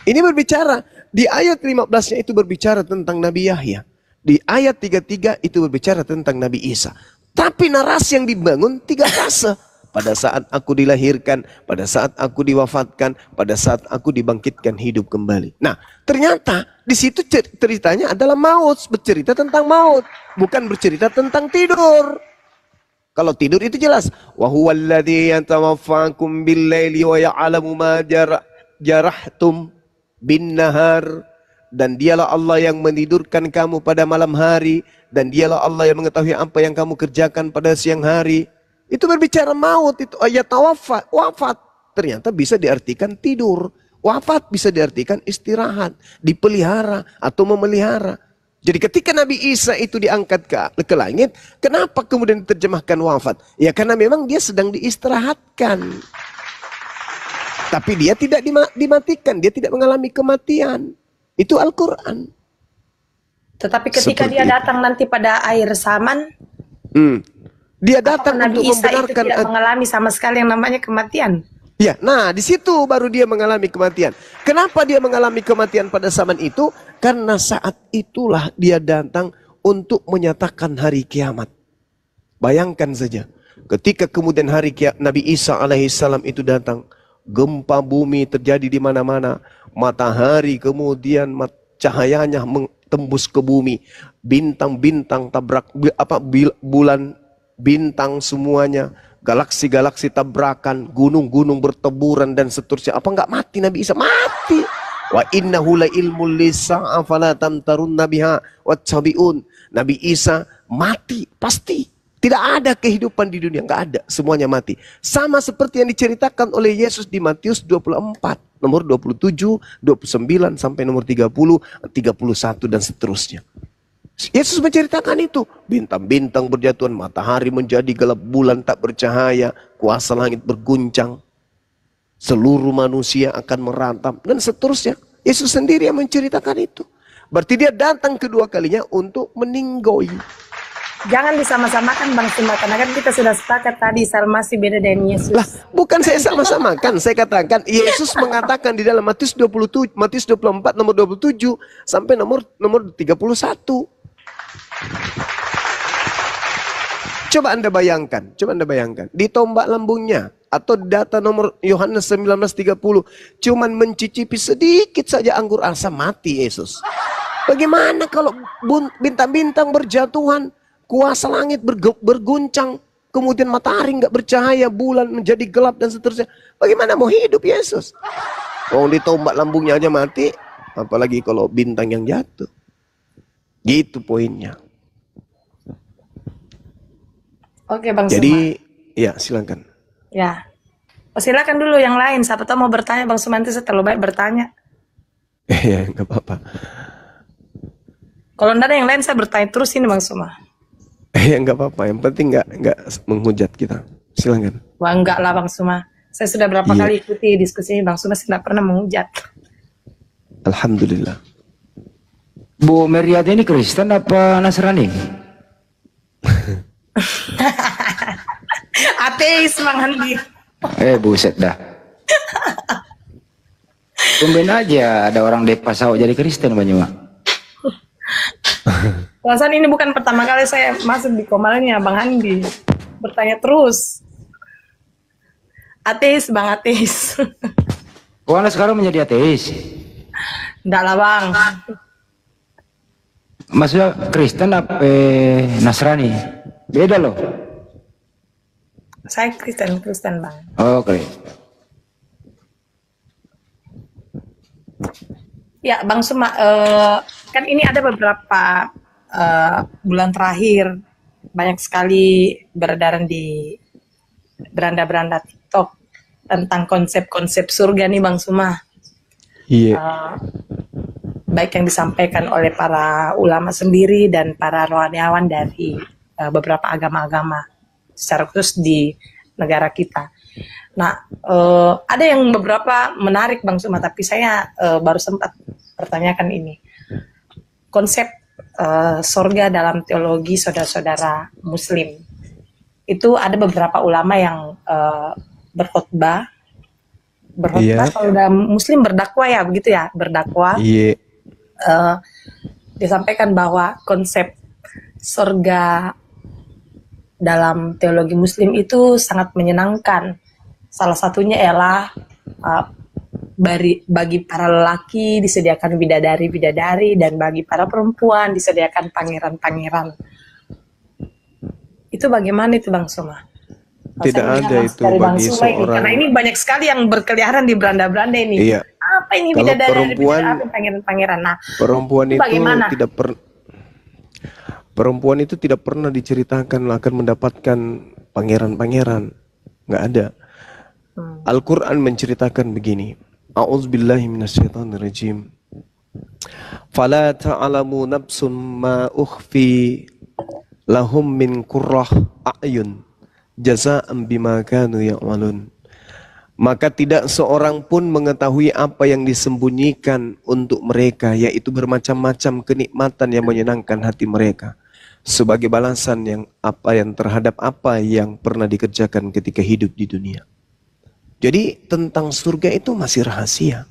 Ini berbicara di ayat 15-nya itu berbicara tentang Nabi Yahya. Di ayat 33 itu berbicara tentang Nabi Isa. Tapi narasi yang dibangun 3 fase. Pada saat aku dilahirkan, pada saat aku diwafatkan, pada saat aku dibangkitkan hidup kembali. Nah, ternyata di situ ceritanya adalah maut, bercerita tentang maut, bukan bercerita tentang tidur. Kalau tidur itu jelas, wa huwallazi yatawaffakum bil-laili wa ya'lamu ma jarahtum bin-nahar, dan dialah Allah yang menidurkan kamu pada malam hari, dan dialah Allah yang mengetahui apa yang kamu kerjakan pada siang hari. Itu berbicara maut, itu ayat wafat. Ternyata bisa diartikan tidur. Wafat bisa diartikan istirahat, dipelihara atau memelihara. Jadi ketika Nabi Isa itu diangkat ke langit, kenapa kemudian diterjemahkan wafat? Ya karena memang dia sedang diistirahatkan. Tapi dia tidak dimatikan, dia tidak mengalami kematian. Itu Al-Quran. Tetapi ketika dia datang nanti pada akhir zaman, dia datang untuk Nabi Isa membenarkan, itu tidak mengalami sama sekali yang namanya kematian. Ya, nah di situ baru dia mengalami kematian. Kenapa dia mengalami kematian pada zaman itu? Karena saat itulah dia datang untuk menyatakan hari kiamat. Bayangkan saja, ketika kemudian hari kiamat Nabi Isa alaihissalam itu datang, gempa bumi terjadi di mana-mana, matahari kemudian cahayanya tembus ke bumi, bintang-bintang tabrak bulan, bintang semuanya, galaksi-galaksi tabrakan, gunung-gunung berteburan dan seterusnya. Apa enggak mati Nabi Isa? Mati. Wa innahu la ilmul lisa'a fala tamtarunna biha wattabi'un. Nabi Isa mati pasti. Tidak ada kehidupan di dunia, enggak ada, semuanya mati. Sama seperti yang diceritakan oleh Yesus di Matius 24, nomor 27, 29 sampai nomor 30, 31 dan seterusnya. Yesus menceritakan itu. Bintang-bintang berjatuhan, matahari menjadi gelap, bulan tak bercahaya, kuasa langit berguncang, seluruh manusia akan meratap, dan seterusnya. Yesus sendiri yang menceritakan itu. Berarti dia datang kedua kalinya untuk meninggoy. Jangan disama-samakan Bang Suma, karena kan kita sudah sepakat tadi Isa Al-Masih beda dengan Yesus. Lah, bukan saya sama-samakan. Saya katakan Yesus mengatakan di dalam Matius 24 nomor 27 sampai nomor 31. Coba Anda bayangkan di tombak lambungnya atau data nomor Yohanes 19:30 cuman mencicipi sedikit saja anggur asam, mati Yesus. Bagaimana kalau bintang-bintang berjatuhan, kuasa langit berguncang, kemudian matahari nggak bercahaya, bulan menjadi gelap dan seterusnya? Bagaimana mau hidup Yesus? Mau ditombak lambungnya aja mati, apalagi kalau bintang yang jatuh. Gitu poinnya. Oke Bang Suma. Jadi, ya silakan. Ya, silakan dulu yang lain. Siapa tahu mau bertanya Bang Suma, nanti saya terlalu baik bertanya. Ya nggak apa-apa. Kalau enggak ada yang lain saya bertanya terus ini Bang Suma. Ya nggak apa-apa, yang penting nggak menghujat kita. Silakan. Wah enggak lah Bang Suma. Saya sudah berapa kali ikuti diskusi ini Bang Suma, saya tidak pernah menghujat. Alhamdulillah. Bu Meriati ini Kristen apa Nasrani? Ateis Bang Andi. Buset dah. Tumben aja ada orang Depasau jadi Kristen Banyuwangi. Perasaan ini bukan pertama kali saya masuk di komalannya Bang Andi. Bertanya terus. Ateis Bang, ateis. Oh, Anda sekarang menjadi ateis? Enggak lah Bang. Maksudnya Kristen apa Nasrani? Beda loh. Saya Kristen Bang. Oh, oke. Ya Bang Suma, kan ini ada beberapa bulan terakhir banyak sekali beredaran di beranda-beranda TikTok tentang konsep-konsep surga nih Bang Suma. Iya. Baik yang disampaikan oleh para ulama sendiri dan para rohaniawan dari beberapa agama-agama secara khusus di negara kita. Nah, ada yang beberapa menarik Bang Suma, tapi saya baru sempat pertanyakan ini. Konsep surga dalam teologi saudara-saudara Muslim. Itu ada beberapa ulama yang berkhotbah. Kalau udah Muslim berdakwah ya, begitu ya, berdakwah. Iya. Disampaikan bahwa konsep surga dalam teologi Muslim itu sangat menyenangkan. Salah satunya ialah bagi para lelaki disediakan bidadari-bidadari dan bagi para perempuan disediakan pangeran-pangeran. Itu bagaimana itu Bang Suma? Tidak ada itu bagi seorang. Karena ini banyak sekali yang berkeliaran di beranda-beranda ini. Iya. Apa ini Kalau bidadari, perempuan, pangeran-pangeran? Nah, perempuan itu bagaimana? Perempuan itu tidak pernah diceritakan akan mendapatkan pangeran-pangeran. Nggak ada. Al-Quran menceritakan begini. A'udzubillahi minasyaitonirrajim. Fala ta'lamu nafsum ma ukhfi lahum min qurrah a'yun jazaa'an bima kanu ya'malun. Maka tidak seorang pun mengetahui apa yang disembunyikan untuk mereka, yaitu bermacam-macam kenikmatan yang menyenangkan hati mereka, sebagai balasan yang terhadap apa yang pernah dikerjakan ketika hidup di dunia. Jadi tentang surga itu masih rahasia.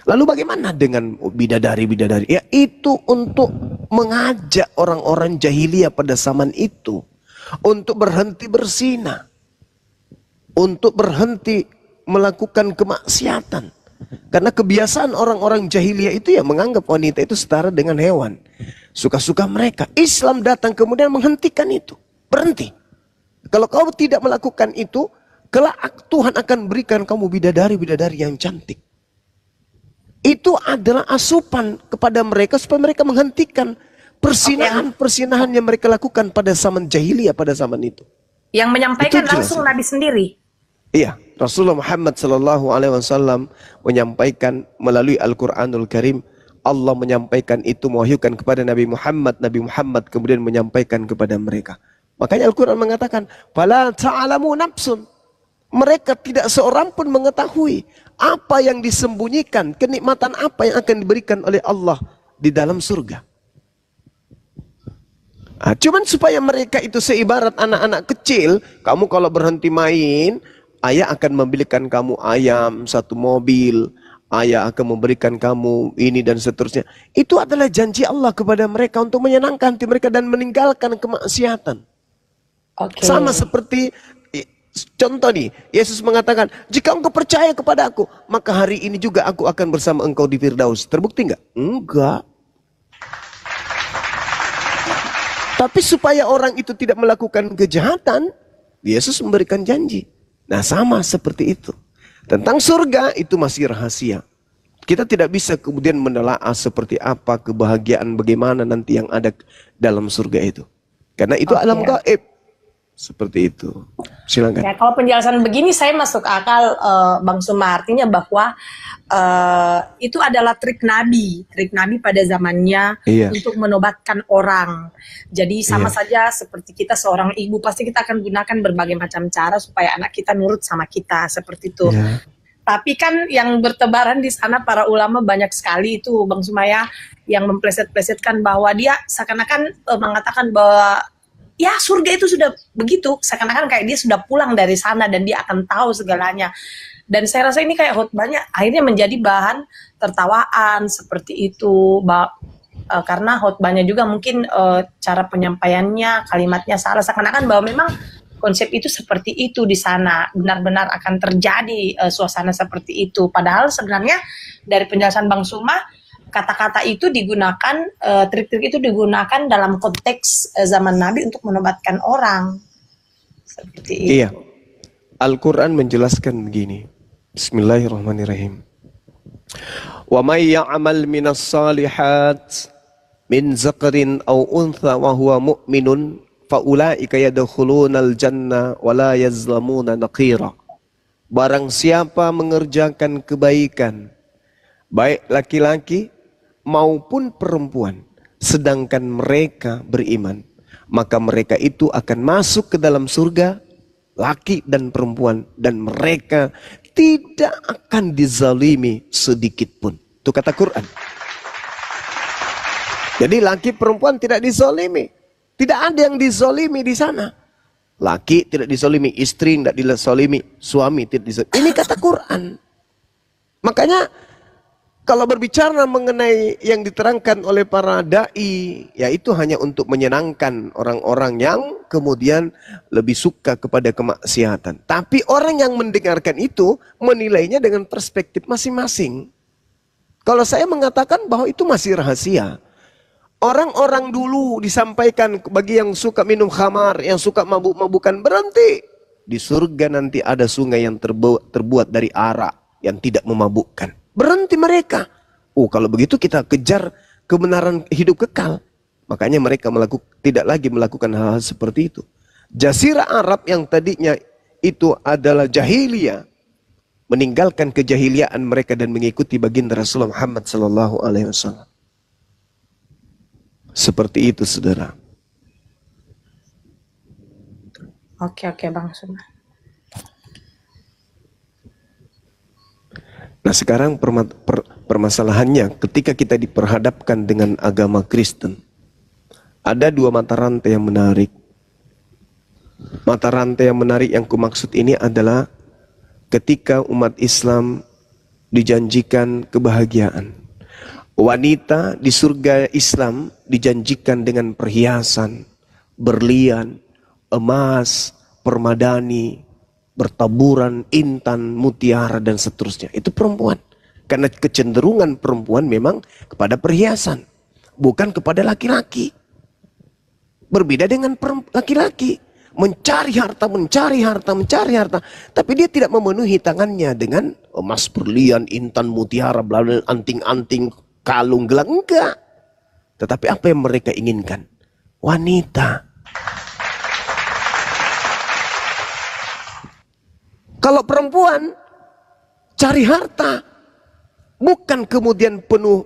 Lalu bagaimana dengan bidadari-bidadari? Ya itu untuk mengajak orang-orang jahiliyah pada zaman itu untuk berhenti berzina, untuk berhenti melakukan kemaksiatan. Karena kebiasaan orang-orang jahiliyah itu ya menganggap wanita itu setara dengan hewan. Suka-suka mereka. Islam datang kemudian menghentikan itu. Berhenti. Kalau kau tidak melakukan itu, kelak Tuhan akan berikan kamu bidadari-bidadari yang cantik. Itu adalah asupan kepada mereka supaya mereka menghentikan persinahan-persinahan yang mereka lakukan pada zaman jahiliyah pada zaman itu. Yang menyampaikan langsung Nabi sendiri. Iya, Rasulullah Muhammad SAW menyampaikan melalui Al-Quranul Karim. Allah menyampaikan itu, mewahyukan kepada Nabi Muhammad. Nabi Muhammad kemudian menyampaikan kepada mereka. Makanya Al-Quran mengatakan, "Fala ta'lamu nafsun." Mereka tidak seorang pun mengetahui apa yang disembunyikan, kenikmatan apa yang akan diberikan oleh Allah di dalam surga. Cuman supaya mereka itu seibarat anak-anak kecil, kamu kalau berhenti main, ayah akan membelikan kamu ayam, 1 mobil, ayah akan memberikan kamu ini dan seterusnya. Itu adalah janji Allah kepada mereka untuk menyenangkan hati mereka dan meninggalkan kemaksiatan. Sama seperti contoh nih, Yesus mengatakan, jika engkau percaya kepada aku, maka hari ini juga aku akan bersama engkau di Firdaus. Terbukti enggak? Enggak. Tapi supaya orang itu tidak melakukan kejahatan, Yesus memberikan janji. Nah, sama seperti itu. Tentang surga itu masih rahasia. Kita tidak bisa kemudian menelaah seperti apa kebahagiaan bagaimana nanti yang ada dalam surga itu. Karena itu alam gaib. Seperti itu. Silakan. Ya, kalau penjelasan begini saya masuk akal, Bang Suma, artinya bahwa itu adalah trik Nabi pada zamannya untuk menobatkan orang. Jadi sama saja seperti kita seorang ibu, pasti kita akan gunakan berbagai macam cara supaya anak kita nurut sama kita, seperti itu. Tapi kan yang bertebaran di sana para ulama banyak sekali itu, Bang Sumaya, yang mempleset-plesetkan bahwa dia seakan-akan mengatakan bahwa ya surga itu sudah begitu, seakan-akan kayak dia sudah pulang dari sana dan dia akan tahu segalanya. Dan saya rasa ini kayak khotbahnya akhirnya menjadi bahan tertawaan seperti itu, karena khotbahnya juga mungkin cara penyampaiannya, kalimatnya salah, seakan-akan bahwa memang konsep itu seperti itu di sana, benar-benar akan terjadi suasana seperti itu. Padahal sebenarnya dari penjelasan Bang Suma, kata-kata itu digunakan, trik-trik itu digunakan dalam konteks zaman Nabi untuk menobatkan orang. Seperti itu. Iya. Al-Quran menjelaskan begini. Bismillahirrahmanirrahim. Wa may ya'mal minas salihat min zakarin aw untha wa huwa mu'minun fa ulaika yadkhulunal jannah wa la yazlamuna naqira. Barang siapa mengerjakan kebaikan, baik laki-laki maupun perempuan, sedangkan mereka beriman, maka mereka itu akan masuk ke dalam surga, laki dan perempuan, dan mereka tidak akan dizalimi sedikit pun. Itu kata Quran. Jadi laki perempuan tidak dizalimi. Tidak ada yang dizalimi di sana. Laki tidak dizalimi, istri tidak dizalimi, suami tidak dizalimi. Ini kata Quran. Makanya kalau berbicara mengenai yang diterangkan oleh para da'i, ya itu hanya untuk menyenangkan orang-orang yang kemudian lebih suka kepada kemaksiatan. Tapi orang yang mendengarkan itu menilainya dengan perspektif masing-masing. Kalau saya mengatakan bahwa itu masih rahasia. Orang-orang dulu disampaikan bagi yang suka minum khamar, yang suka mabuk-mabukan, berhenti. Di surga nanti ada sungai yang terbuat dari arak yang tidak memabukkan. Berhenti mereka. Kalau begitu kita kejar kebenaran hidup kekal. Makanya mereka tidak lagi melakukan hal-hal seperti itu. Jazirah Arab yang tadinya itu adalah jahiliyah, meninggalkan kejahiliaan mereka dan mengikuti baginda Rasulullah Muhammad SAW. Seperti itu, saudara. Oke, Bang Suma. Nah sekarang permasalahannya ketika kita diperhadapkan dengan agama Kristen, ada 2 mata rantai yang menarik. Mata rantai yang menarik yang kumaksud ini adalah ketika umat Islam dijanjikan kebahagiaan. Wanita di surga Islam dijanjikan dengan perhiasan, berlian, emas, permadani, bertaburan intan, mutiara dan seterusnya. Itu perempuan. Karena kecenderungan perempuan memang kepada perhiasan, bukan kepada laki-laki. Berbeda dengan laki-laki, mencari harta, mencari harta, mencari harta, tapi dia tidak memenuhi tangannya dengan emas, berlian, intan, mutiara, anting-anting, kalung, gelang, enggak. Tetapi apa yang mereka inginkan? Wanita. Kalau perempuan cari harta, bukan kemudian penuh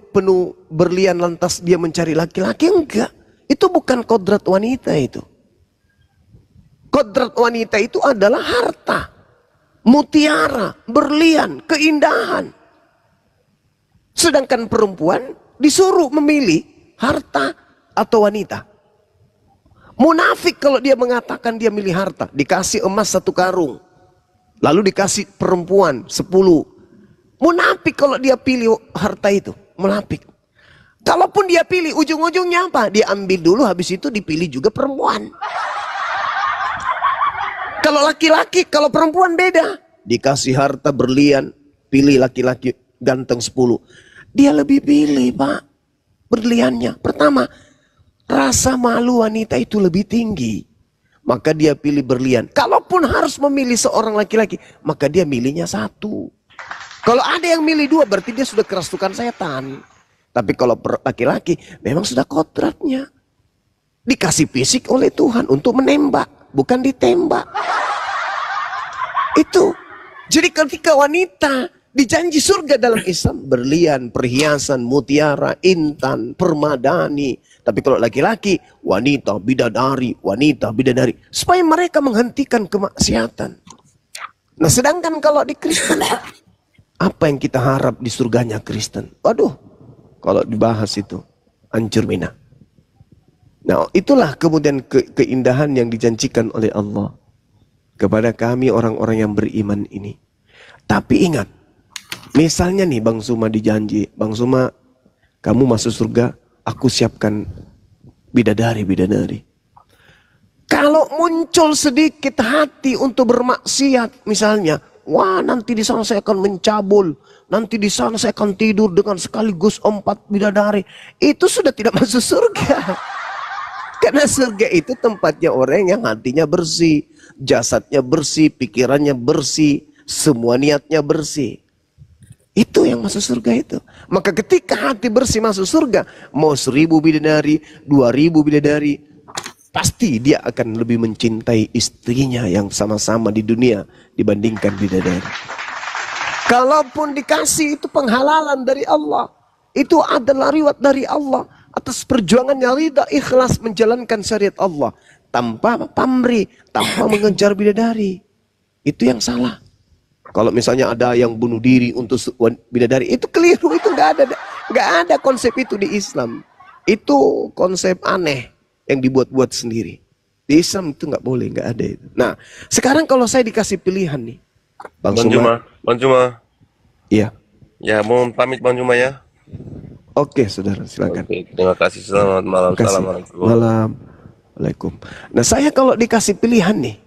berlian lantas dia mencari laki-laki, enggak. Itu bukan kodrat wanita itu. Kodrat wanita itu adalah harta, mutiara, berlian, keindahan. Sedangkan perempuan disuruh memilih harta atau wanita. Munafik kalau dia mengatakan dia milih harta, dikasih emas 1 karung, lalu dikasih perempuan 10. Munafik kalau dia pilih harta itu, munafik. Kalaupun dia pilih, ujung-ujungnya apa? Dia ambil dulu, habis itu dipilih juga perempuan. Kalau laki-laki, kalau perempuan beda. Dikasih harta berlian, pilih laki-laki ganteng 10. Dia lebih pilih, Pak, berliannya. Pertama, rasa malu wanita itu lebih tinggi. Maka dia pilih berlian. Kalaupun harus memilih seorang laki-laki, maka dia milihnya 1. Kalau ada yang milih 2, berarti dia sudah kerasukan setan. Tapi kalau laki-laki, memang sudah kodratnya. Dikasih fisik oleh Tuhan untuk menembak, bukan ditembak. Itu. Jadi ketika wanita dijanji surga dalam Islam, berlian, perhiasan, mutiara, intan, permadani. Tapi kalau laki-laki, wanita, bidadari, wanita, bidadari. Supaya mereka menghentikan kemaksiatan. Nah sedangkan kalau di Kristen, apa yang kita harap di surganya Kristen? Waduh, kalau dibahas itu, hancur mina. Nah itulah kemudian keindahan yang dijanjikan oleh Allah kepada kami orang-orang yang beriman ini. Tapi ingat, misalnya nih Bang Suma dijanji, Bang Suma kamu masuk surga, aku siapkan bidadari-bidadari. Kalau muncul sedikit hati untuk bermaksiat misalnya, wah nanti di sana saya akan mencabul, nanti di sana saya akan tidur dengan sekaligus 4 bidadari. Itu sudah tidak masuk surga. Karena surga itu tempatnya orang yang hatinya bersih, jasadnya bersih, pikirannya bersih, semua niatnya bersih. Itu yang masuk surga itu. Maka ketika hati bersih masuk surga, mau 1000 bidadari, 2000 bidadari, pasti dia akan lebih mencintai istrinya yang sama-sama di dunia dibandingkan bidadari. Kalaupun dikasih itu penghalalan dari Allah, itu adalah reward dari Allah atas perjuangannya ridha ikhlas menjalankan syariat Allah tanpa pamrih, tanpa mengejar bidadari. Itu yang salah. Kalau misalnya ada yang bunuh diri untuk bidadari, itu keliru, itu nggak ada konsep itu di Islam. Itu konsep aneh yang dibuat-buat sendiri. Di Islam itu nggak boleh, nggak ada itu. Nah, sekarang kalau saya dikasih pilihan nih, Bang Juma. Iya. Ya, mau pamit Bang Juma ya. Oke, saudara, silakan. Oke, terima kasih. Selamat malam. Assalamualaikum. Malam. Waalaikumsalam. Nah, saya kalau dikasih pilihan nih,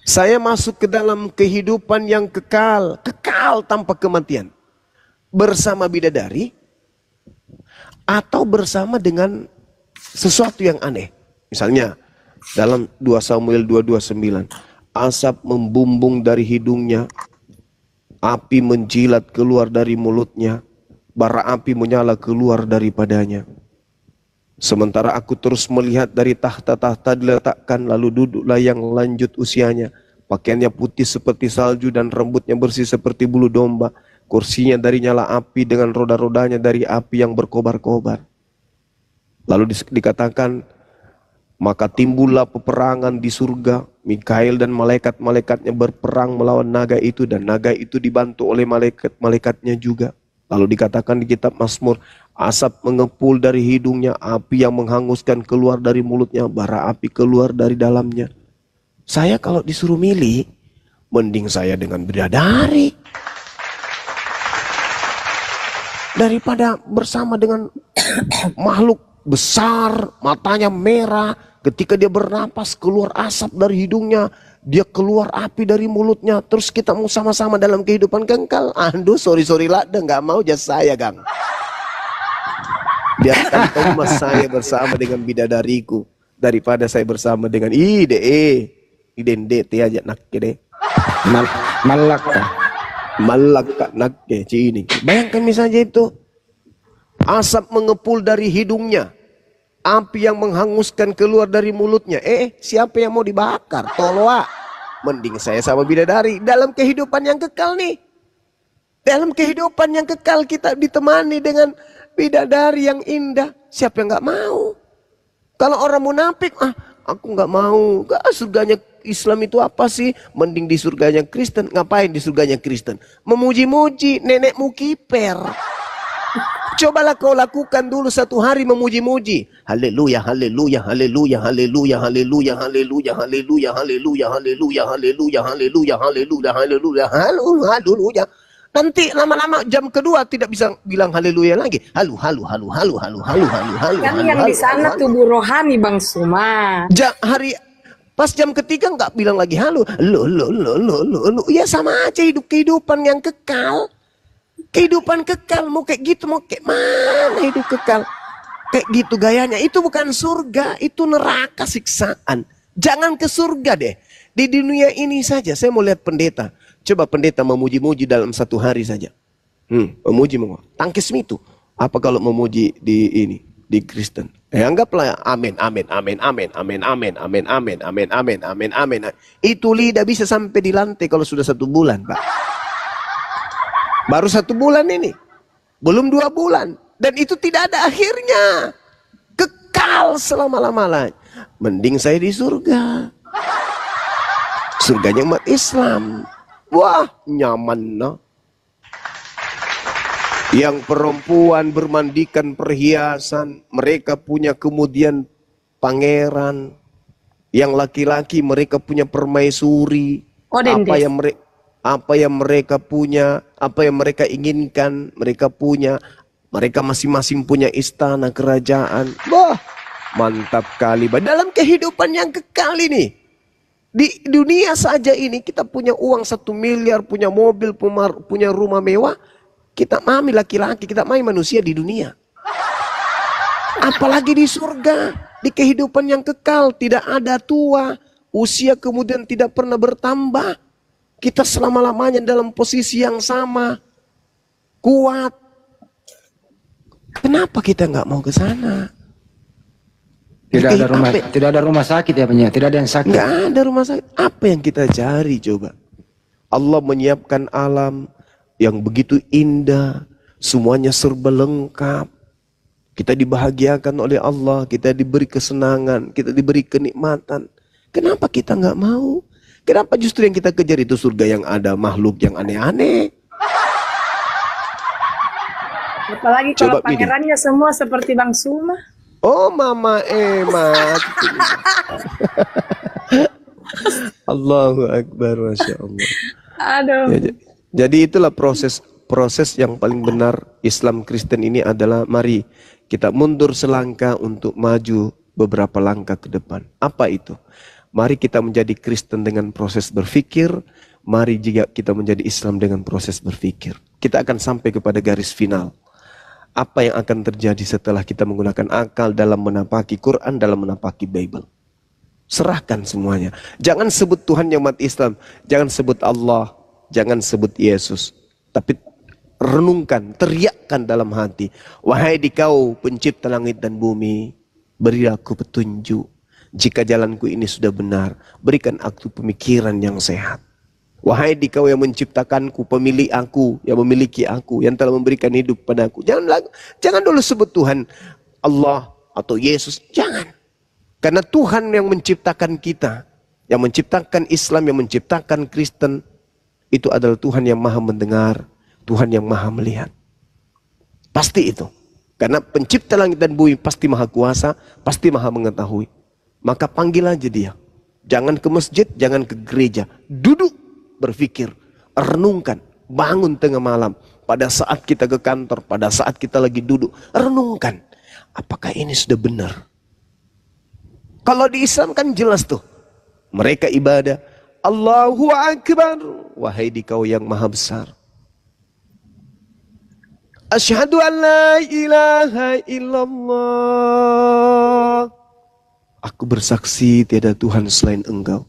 saya masuk ke dalam kehidupan yang kekal tanpa kematian, bersama bidadari, atau bersama dengan sesuatu yang aneh. Misalnya dalam 2 Samuel 2:29, asap membumbung dari hidungnya, api menjilat keluar dari mulutnya, bara api menyala keluar daripadanya. Sementara aku terus melihat dari tahta-tahta diletakkan, lalu duduklah yang lanjut usianya. Pakaiannya putih seperti salju dan rambutnya bersih seperti bulu domba. Kursinya dari nyala api dengan roda-rodanya dari api yang berkobar-kobar. Lalu dikatakan, maka timbullah peperangan di surga. Mikail dan malaikat-malaikatnya berperang melawan naga itu, dan naga itu dibantu oleh malaikat-malaikatnya juga. Lalu dikatakan di kitab Mazmur, asap mengepul dari hidungnya, api yang menghanguskan keluar dari mulutnya, bara api keluar dari dalamnya. Saya kalau disuruh milih, mending saya dengan bidadari daripada bersama dengan makhluk besar, matanya merah, ketika dia bernapas keluar asap dari hidungnya, dia keluar api dari mulutnya, terus kita mau sama-sama dalam kehidupan kekal. Aduh, sorry lah, nggak mau jasa saya, Gang. Biarkan Thomas saya bersama dengan bidadariku daripada saya bersama dengan idende aja nak deh. Malak nak ini. Bayangkan misalnya itu, asap mengepul dari hidungnya, api yang menghanguskan keluar dari mulutnya. Siapa yang mau dibakar? Tolong. Mending saya sama bidadari dalam kehidupan yang kekal nih. Dalam kehidupan yang kekal kita ditemani dengan bidadari yang indah. Siapa yang nggak mau? Kalau orang munafik, aku nggak mau. Surganya Islam itu apa sih? Mending di surganya Kristen. Ngapain di surganya Kristen? Memuji-muji nenekmu kiper. Cobalah kau lakukan dulu 1 hari memuji-muji. Haleluya, haleluya, haleluya, haleluya, haleluya, haleluya, haleluya, haleluya, haleluya, haleluya, haleluya, haleluya, haleluya, haleluya. Nanti lama-lama jam kedua tidak bisa bilang haleluya lagi. Halu. Kan yang di sana tubuh rohani Bang Suma. Pas jam ketiga nggak bilang lagi halu. Ya sama aja kehidupan yang kekal. Kehidupan kekal mau kayak gitu, mau kayak mana hidup kekal? Kayak gitu gayanya, itu bukan surga, itu neraka siksaan. Jangan ke surga deh. Di dunia ini saja, saya mau lihat pendeta. Coba pendeta memuji-muji dalam 1 hari saja. Memuji, tangkis itu. Apa kalau memuji di Kristen? Anggaplah amin. Itu lidah bisa sampai di lantai kalau sudah 1 bulan, Pak. Baru 1 bulan ini, belum 2 bulan, dan itu tidak ada akhirnya, kekal selama-lamanya. Mending saya di surga, surganya umat Islam. Wah, nyaman nah. Yang perempuan bermandikan perhiasan, mereka punya kemudian pangeran. Yang laki-laki mereka punya permaisuri. Apa yang mereka punya, apa yang mereka inginkan, mereka punya. Mereka masing-masing punya istana kerajaan. Wah, mantap kali. Dalam kehidupan yang kekal ini, di dunia saja ini kita punya uang 1 miliar, punya mobil, punya rumah mewah. Kita mami laki-laki, kita mami manusia di dunia. Apalagi di surga, di kehidupan yang kekal, tidak ada tua, usia kemudian tidak pernah bertambah. Kita selama-lamanya dalam posisi yang sama, kuat. Kenapa kita nggak mau ke sana? Tidak ada rumah sakit ya, tidak ada yang sakit. Nggak ada rumah sakit. Apa yang kita cari coba? Allah menyiapkan alam yang begitu indah, semuanya serba lengkap. Kita dibahagiakan oleh Allah, kita diberi kesenangan, kita diberi kenikmatan. Kenapa kita nggak mau? Kenapa justru yang kita kejar itu surga yang ada makhluk yang aneh-aneh? Apalagi kalau pangerannya semua seperti Bang Suma. Oh, Mama Emat. Allahu Akbar, Masya Allah. Aduh. Jadi itulah proses yang paling benar Islam Kristen ini adalah mari kita mundur selangkah untuk maju beberapa langkah ke depan. Apa itu? Mari kita menjadi Kristen dengan proses berpikir. Mari juga kita menjadi Islam dengan proses berpikir. Kita akan sampai kepada garis final. Apa yang akan terjadi setelah kita menggunakan akal dalam menapaki Quran, dalam menapaki Bible. Serahkan semuanya. Jangan sebut Tuhan yang umat Islam. Jangan sebut Allah. Jangan sebut Yesus. Tapi renungkan, teriakkan dalam hati. Wahai dikau pencipta langit dan bumi, berilah aku petunjuk. Jika jalanku ini sudah benar, berikan aku pemikiran yang sehat. Wahai dikau yang menciptakanku, pemilik aku, yang memiliki aku, yang telah memberikan hidup padaku. Jangan dulu sebut Tuhan Allah atau Yesus, jangan. Karena Tuhan yang menciptakan kita, yang menciptakan Islam, yang menciptakan Kristen, itu adalah Tuhan yang maha mendengar, Tuhan yang maha melihat. Pasti itu. Karena pencipta langit dan bumi pasti maha kuasa, pasti maha mengetahui. Maka panggil aja dia. Jangan ke masjid, jangan ke gereja. Duduk, berpikir, renungkan, bangun tengah malam. Pada saat kita ke kantor, pada saat kita lagi duduk, renungkan. Apakah ini sudah benar? Kalau di Islam kan jelas tuh. Mereka ibadah. Allahu Akbar. Wahai dikau yang maha besar. Asyhadu an la ilaha illallah. Aku bersaksi tiada Tuhan selain Engkau.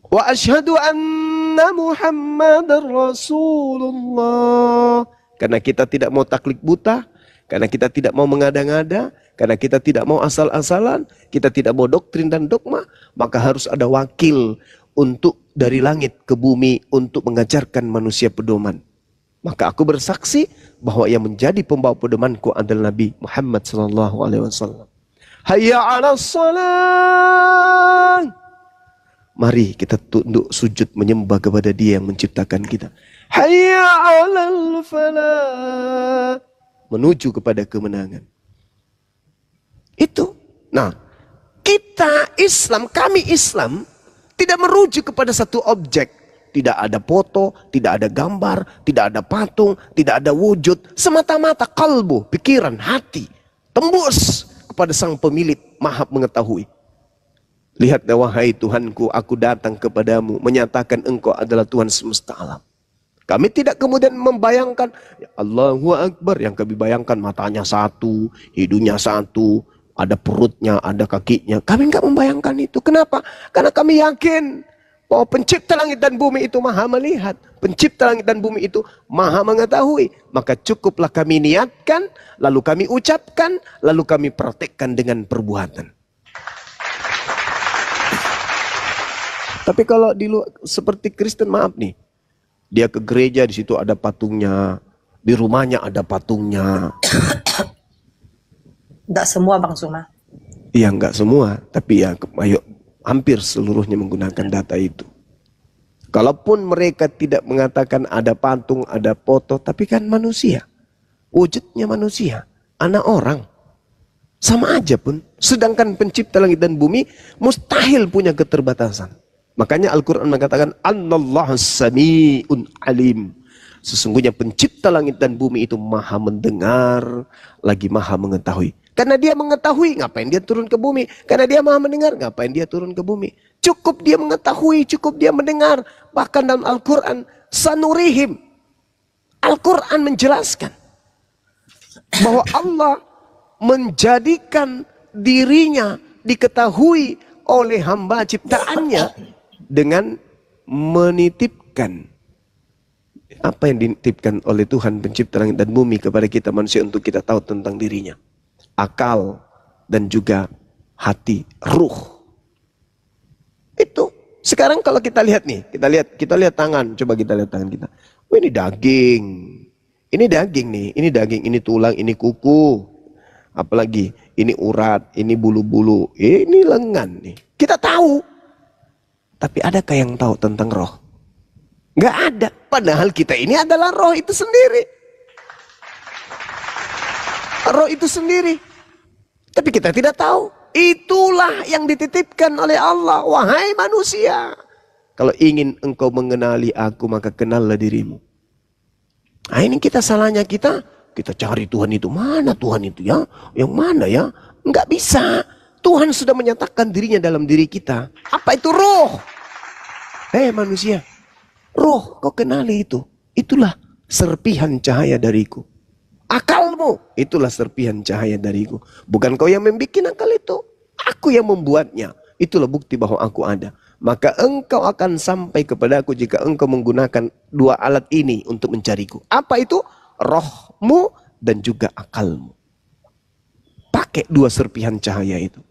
Wa asyhadu anna Muhammadar Rasulullah. Karena kita tidak mau taklid buta, karena kita tidak mau mengada-ngada, karena kita tidak mau asal-asalan, kita tidak mau doktrin dan dogma, maka harus ada wakil untuk dari langit ke bumi untuk mengajarkan manusia pedoman. Maka aku bersaksi bahwa yang menjadi pembawa pedomanku adalah Nabi Muhammad SAW. Hayya 'alas shalah. Mari kita tunduk sujud menyembah kepada Dia yang menciptakan kita. Hayya 'alal falah. Menuju kepada kemenangan. Itu. Nah, kita Islam, kami Islam tidak merujuk kepada satu objek. Tidak ada foto, tidak ada gambar, tidak ada patung, tidak ada wujud. Semata-mata kalbu, pikiran, hati. Tembus kepada sang pemilik maha mengetahui. Lihat wahai Tuhanku, aku datang kepadamu menyatakan Engkau adalah Tuhan semesta alam. Kami tidak kemudian membayangkan ya Allahu Akbar, yang kami bayangkan matanya satu, hidungnya satu, ada perutnya, ada kakinya. Kami enggak membayangkan itu. Kenapa? Karena kami yakin bahwa pencipta langit dan bumi itu maha melihat. Pencipta langit dan bumi itu maha mengetahui. Maka cukuplah kami niatkan, lalu kami ucapkan, lalu kami praktekkan dengan perbuatan. Tapi kalau di luar, seperti Kristen, maaf nih. Dia ke gereja, di situ ada patungnya. Di rumahnya ada patungnya. Enggak semua Bang Suma. Iya, enggak semua. Tapi ya, ayo, hampir seluruhnya menggunakan data itu. Kalaupun mereka tidak mengatakan ada patung, ada foto, tapi kan manusia. Wujudnya manusia, anak orang. Sama aja pun. Sedangkan pencipta langit dan bumi mustahil punya keterbatasan. Makanya Al-Quran mengatakan Annallahu sami'un alim. Sesungguhnya pencipta langit dan bumi itu maha mendengar, lagi maha mengetahui. Karena dia mengetahui, ngapain dia turun ke bumi? Karena dia maha mendengar, ngapain dia turun ke bumi? Cukup dia mengetahui, cukup dia mendengar. Bahkan dalam Al-Quran, sanurihim. Al-Quran menjelaskan bahwa Allah menjadikan dirinya diketahui oleh hamba ciptaannya dengan menitipkan. Apa yang dititipkan oleh Tuhan pencipta langit dan bumi kepada kita manusia untuk kita tahu tentang dirinya? Akal dan juga hati, ruh. Itu. Sekarang kalau kita lihat nih, kita lihat tangan, coba kita lihat tangan kita. Oh, ini daging. Ini daging nih, ini daging, ini tulang, ini kuku. Apalagi ini urat, ini bulu-bulu, ini lengan nih. Kita tahu. Tapi adakah yang tahu tentang roh? Nggak ada. Padahal kita ini adalah roh itu sendiri. Roh itu sendiri. Tapi kita tidak tahu. Itulah yang dititipkan oleh Allah. Wahai manusia. Kalau ingin engkau mengenali aku, maka kenallah dirimu. Nah, ini kita salahnya kita cari Tuhan itu. Mana Tuhan itu ya? Yang mana ya? Enggak bisa. Tuhan sudah menyatakan dirinya dalam diri kita. Apa itu roh? Manusia. Roh, kau kenali itu. Itulah serpihan cahaya dariku. Akalmu, itulah serpihan cahaya dariku. Bukan kau yang membuat akal itu. Aku yang membuatnya. Itulah bukti bahwa aku ada. Maka engkau akan sampai kepada aku jika engkau menggunakan dua alat ini untuk mencariku. Apa itu? Rohmu dan juga akalmu. Pakai dua serpihan cahaya itu.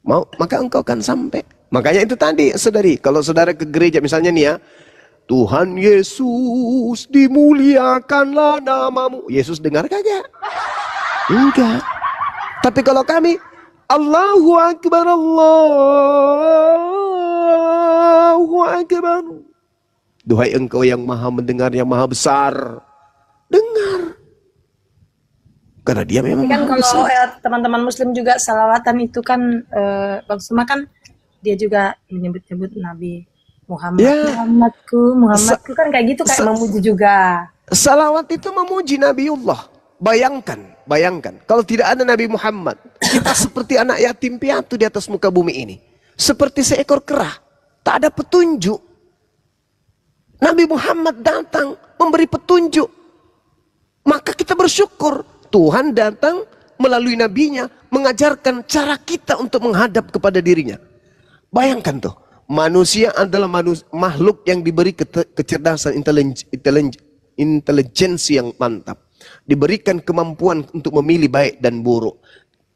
Maka engkau akan sampai. Makanya itu tadi, saudari. Kalau saudara ke gereja misalnya nih ya. Tuhan Yesus dimuliakanlah namamu. Yesus dengar kagak? Enggak. Tapi kalau kami Allahu Akbar, Allahu Akbar. Duhai engkau yang maha mendengar, yang maha besar. Dengar. Karena dia memang kan maha kalau besar. teman-teman muslim juga salawatan itu kan Bang Suma kan dia juga menyebut-nyebut Nabi Muhammad, Ya. Muhammadku kan kayak gitu, kayak memuji juga. Salawat itu memuji Nabiullah. Bayangkan. Kalau tidak ada Nabi Muhammad, kita seperti anak yatim piatu di atas muka bumi ini. Seperti seekor kera. tak ada petunjuk. Nabi Muhammad datang memberi petunjuk. Maka kita bersyukur Tuhan datang melalui nabinya mengajarkan cara kita untuk menghadap kepada dirinya. Bayangkan tuh, manusia adalah makhluk yang diberi kecerdasan, intelijensi yang mantap. Diberikan kemampuan untuk memilih baik dan buruk.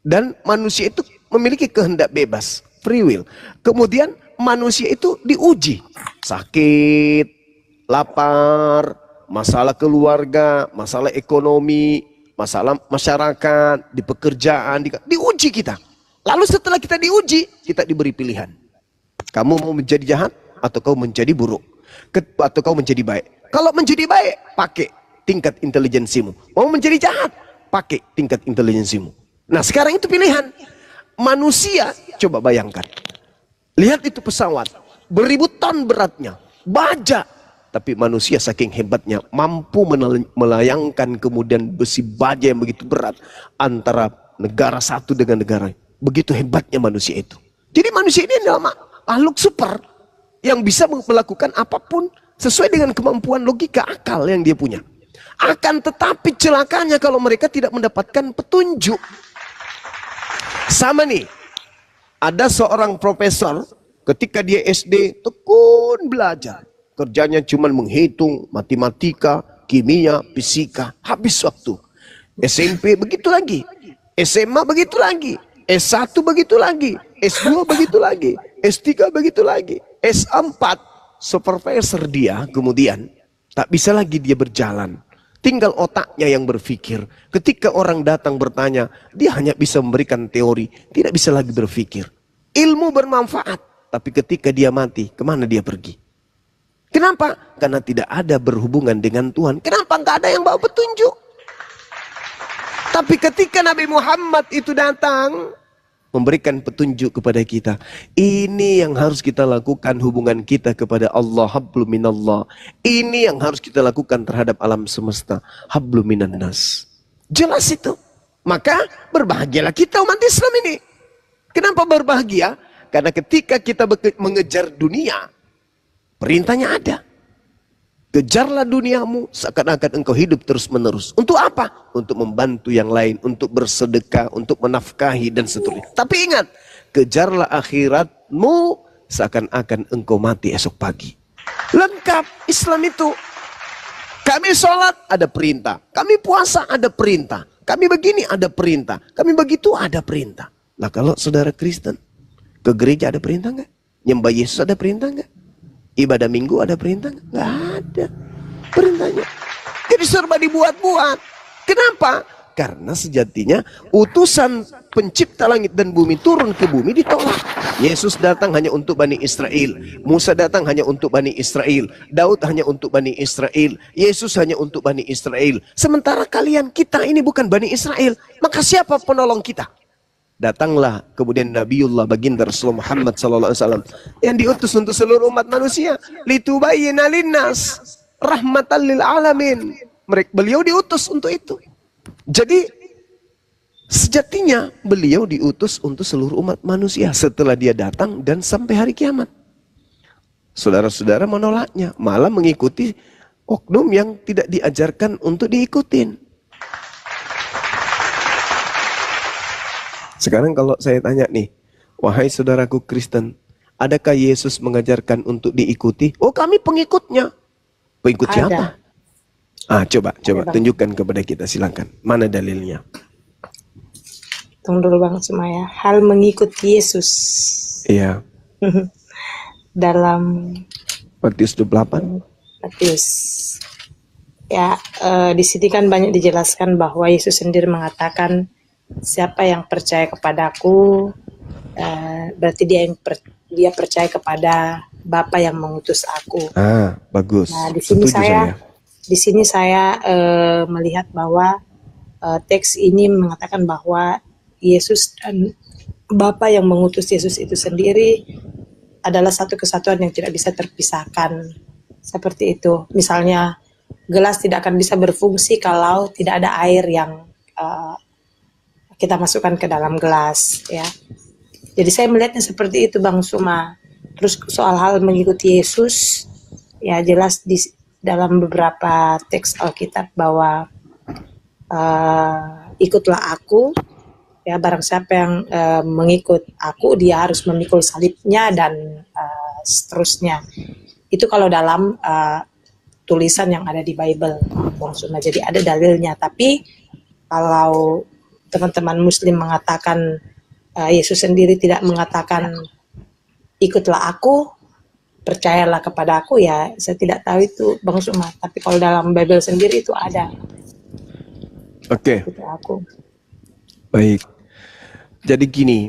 Dan manusia itu memiliki kehendak bebas, free will. Kemudian manusia itu diuji. Sakit, lapar, masalah keluarga, masalah ekonomi, masalah masyarakat, di pekerjaan, diuji kita. Lalu setelah kita diuji, kita diberi pilihan. Kamu mau menjadi jahat atau kau menjadi buruk? Atau kau menjadi baik? Kalau menjadi baik, pakai tingkat intelijensimu. Mau menjadi jahat, pakai tingkat intelijensimu. Nah, sekarang itu pilihan. Manusia, coba bayangkan. Lihat itu pesawat, beribu ton beratnya, baja. Tapi manusia saking hebatnya mampu melayangkan kemudian besi baja yang begitu berat antara negara satu dengan negara. Begitu hebatnya manusia itu. Jadi manusia ini adalah makhluk super yang bisa melakukan apapun sesuai dengan kemampuan logika akal yang dia punya. Akan tetapi celakanya kalau mereka tidak mendapatkan petunjuk. Sama nih, ada seorang profesor ketika dia SD tekun belajar. Kerjanya cuma menghitung matematika, kimia, fisika. Habis waktu. SMP begitu lagi. SMA begitu lagi. S1 begitu lagi. S2 begitu lagi. S3 begitu lagi. S4 supervisor dia kemudian tak bisa lagi dia berjalan. Tinggal otaknya yang berpikir. Ketika orang datang bertanya, dia hanya bisa memberikan teori. Tidak bisa lagi berpikir. Ilmu bermanfaat. Tapi ketika dia mati, kemana dia pergi? Kenapa? Karena tidak ada berhubungan dengan Tuhan. Kenapa nggak ada yang bawa petunjuk? Tapi ketika Nabi Muhammad itu datang, memberikan petunjuk kepada kita. Ini yang harus kita lakukan hubungan kita kepada Allah. Hablum minallah. Ini yang harus kita lakukan terhadap alam semesta. Hablum minan nas. Jelas itu. Maka berbahagialah kita umat Islam ini. Kenapa berbahagia? Karena ketika kita mengejar dunia, perintahnya ada. Kejarlah duniamu seakan-akan engkau hidup terus-menerus. Untuk apa? Untuk membantu yang lain, untuk bersedekah, untuk menafkahi dan seterusnya. Tapi ingat, kejarlah akhiratmu seakan-akan engkau mati esok pagi. Lengkap Islam itu. Kami sholat ada perintah, kami puasa ada perintah, kami begini ada perintah, kami begitu ada perintah. Nah kalau saudara Kristen, ke gereja ada perintah nggak? Nyembah Yesus ada perintah nggak? Ibadah minggu ada perintah? Nggak ada perintahnya. Jadi serba dibuat-buat. Kenapa? Karena sejatinya utusan pencipta langit dan bumi turun ke bumi ditolak. Yesus datang hanya untuk Bani Israel. Musa datang hanya untuk Bani Israel. Daud hanya untuk Bani Israel. Yesus hanya untuk Bani Israel. Sementara kalian, kita ini bukan Bani Israel. Maka siapa penolong kita? Datanglah kemudian Nabiullah baginda Rasulullah Muhammad SAW yang diutus untuk seluruh umat manusia. Litubayyina linnas rahmatan lil alamin. Beliau diutus untuk itu. Jadi sejatinya beliau diutus untuk seluruh umat manusia setelah dia datang dan sampai hari kiamat. Saudara-saudara menolaknya, malah mengikuti oknum yang tidak diajarkan untuk diikutin. Sekarang kalau saya tanya nih, wahai saudaraku Kristen, adakah Yesus mengajarkan untuk diikuti? Oh, kami pengikutnya. Pengikut siapa? Coba tunjukkan kepada kita, silakan. Mana dalilnya? Tunggu dulu Bang Sumaya. Hal mengikuti Yesus. Iya. Dalam Matius 28. Matius. Ya, di sini kan banyak dijelaskan bahwa Yesus sendiri mengatakan, siapa yang percaya kepadaku, berarti dia percaya kepada Bapa yang mengutus aku. Bagus. Nah, di sini saya melihat bahwa teks ini mengatakan bahwa Yesus dan Bapa yang mengutus Yesus itu sendiri adalah satu kesatuan yang tidak bisa terpisahkan. Seperti itu. Misalnya gelas tidak akan bisa berfungsi kalau tidak ada air yang kita masukkan ke dalam gelas, ya. Jadi saya melihatnya seperti itu Bang Suma. Terus soal hal mengikuti Yesus, ya jelas di dalam beberapa teks Alkitab bahwa ikutlah aku, ya barang siapa yang mengikut aku dia harus memikul salibnya dan seterusnya. Itu kalau dalam tulisan yang ada di Bible, Bang Suma. Jadi ada dalilnya. Tapi kalau teman-teman Muslim mengatakan Yesus sendiri tidak mengatakan ikutlah aku, percayalah kepada aku, ya saya tidak tahu itu Bang Suma. Tapi kalau dalam Bible sendiri itu ada. Oke. Ikutlah aku. Baik. Jadi gini,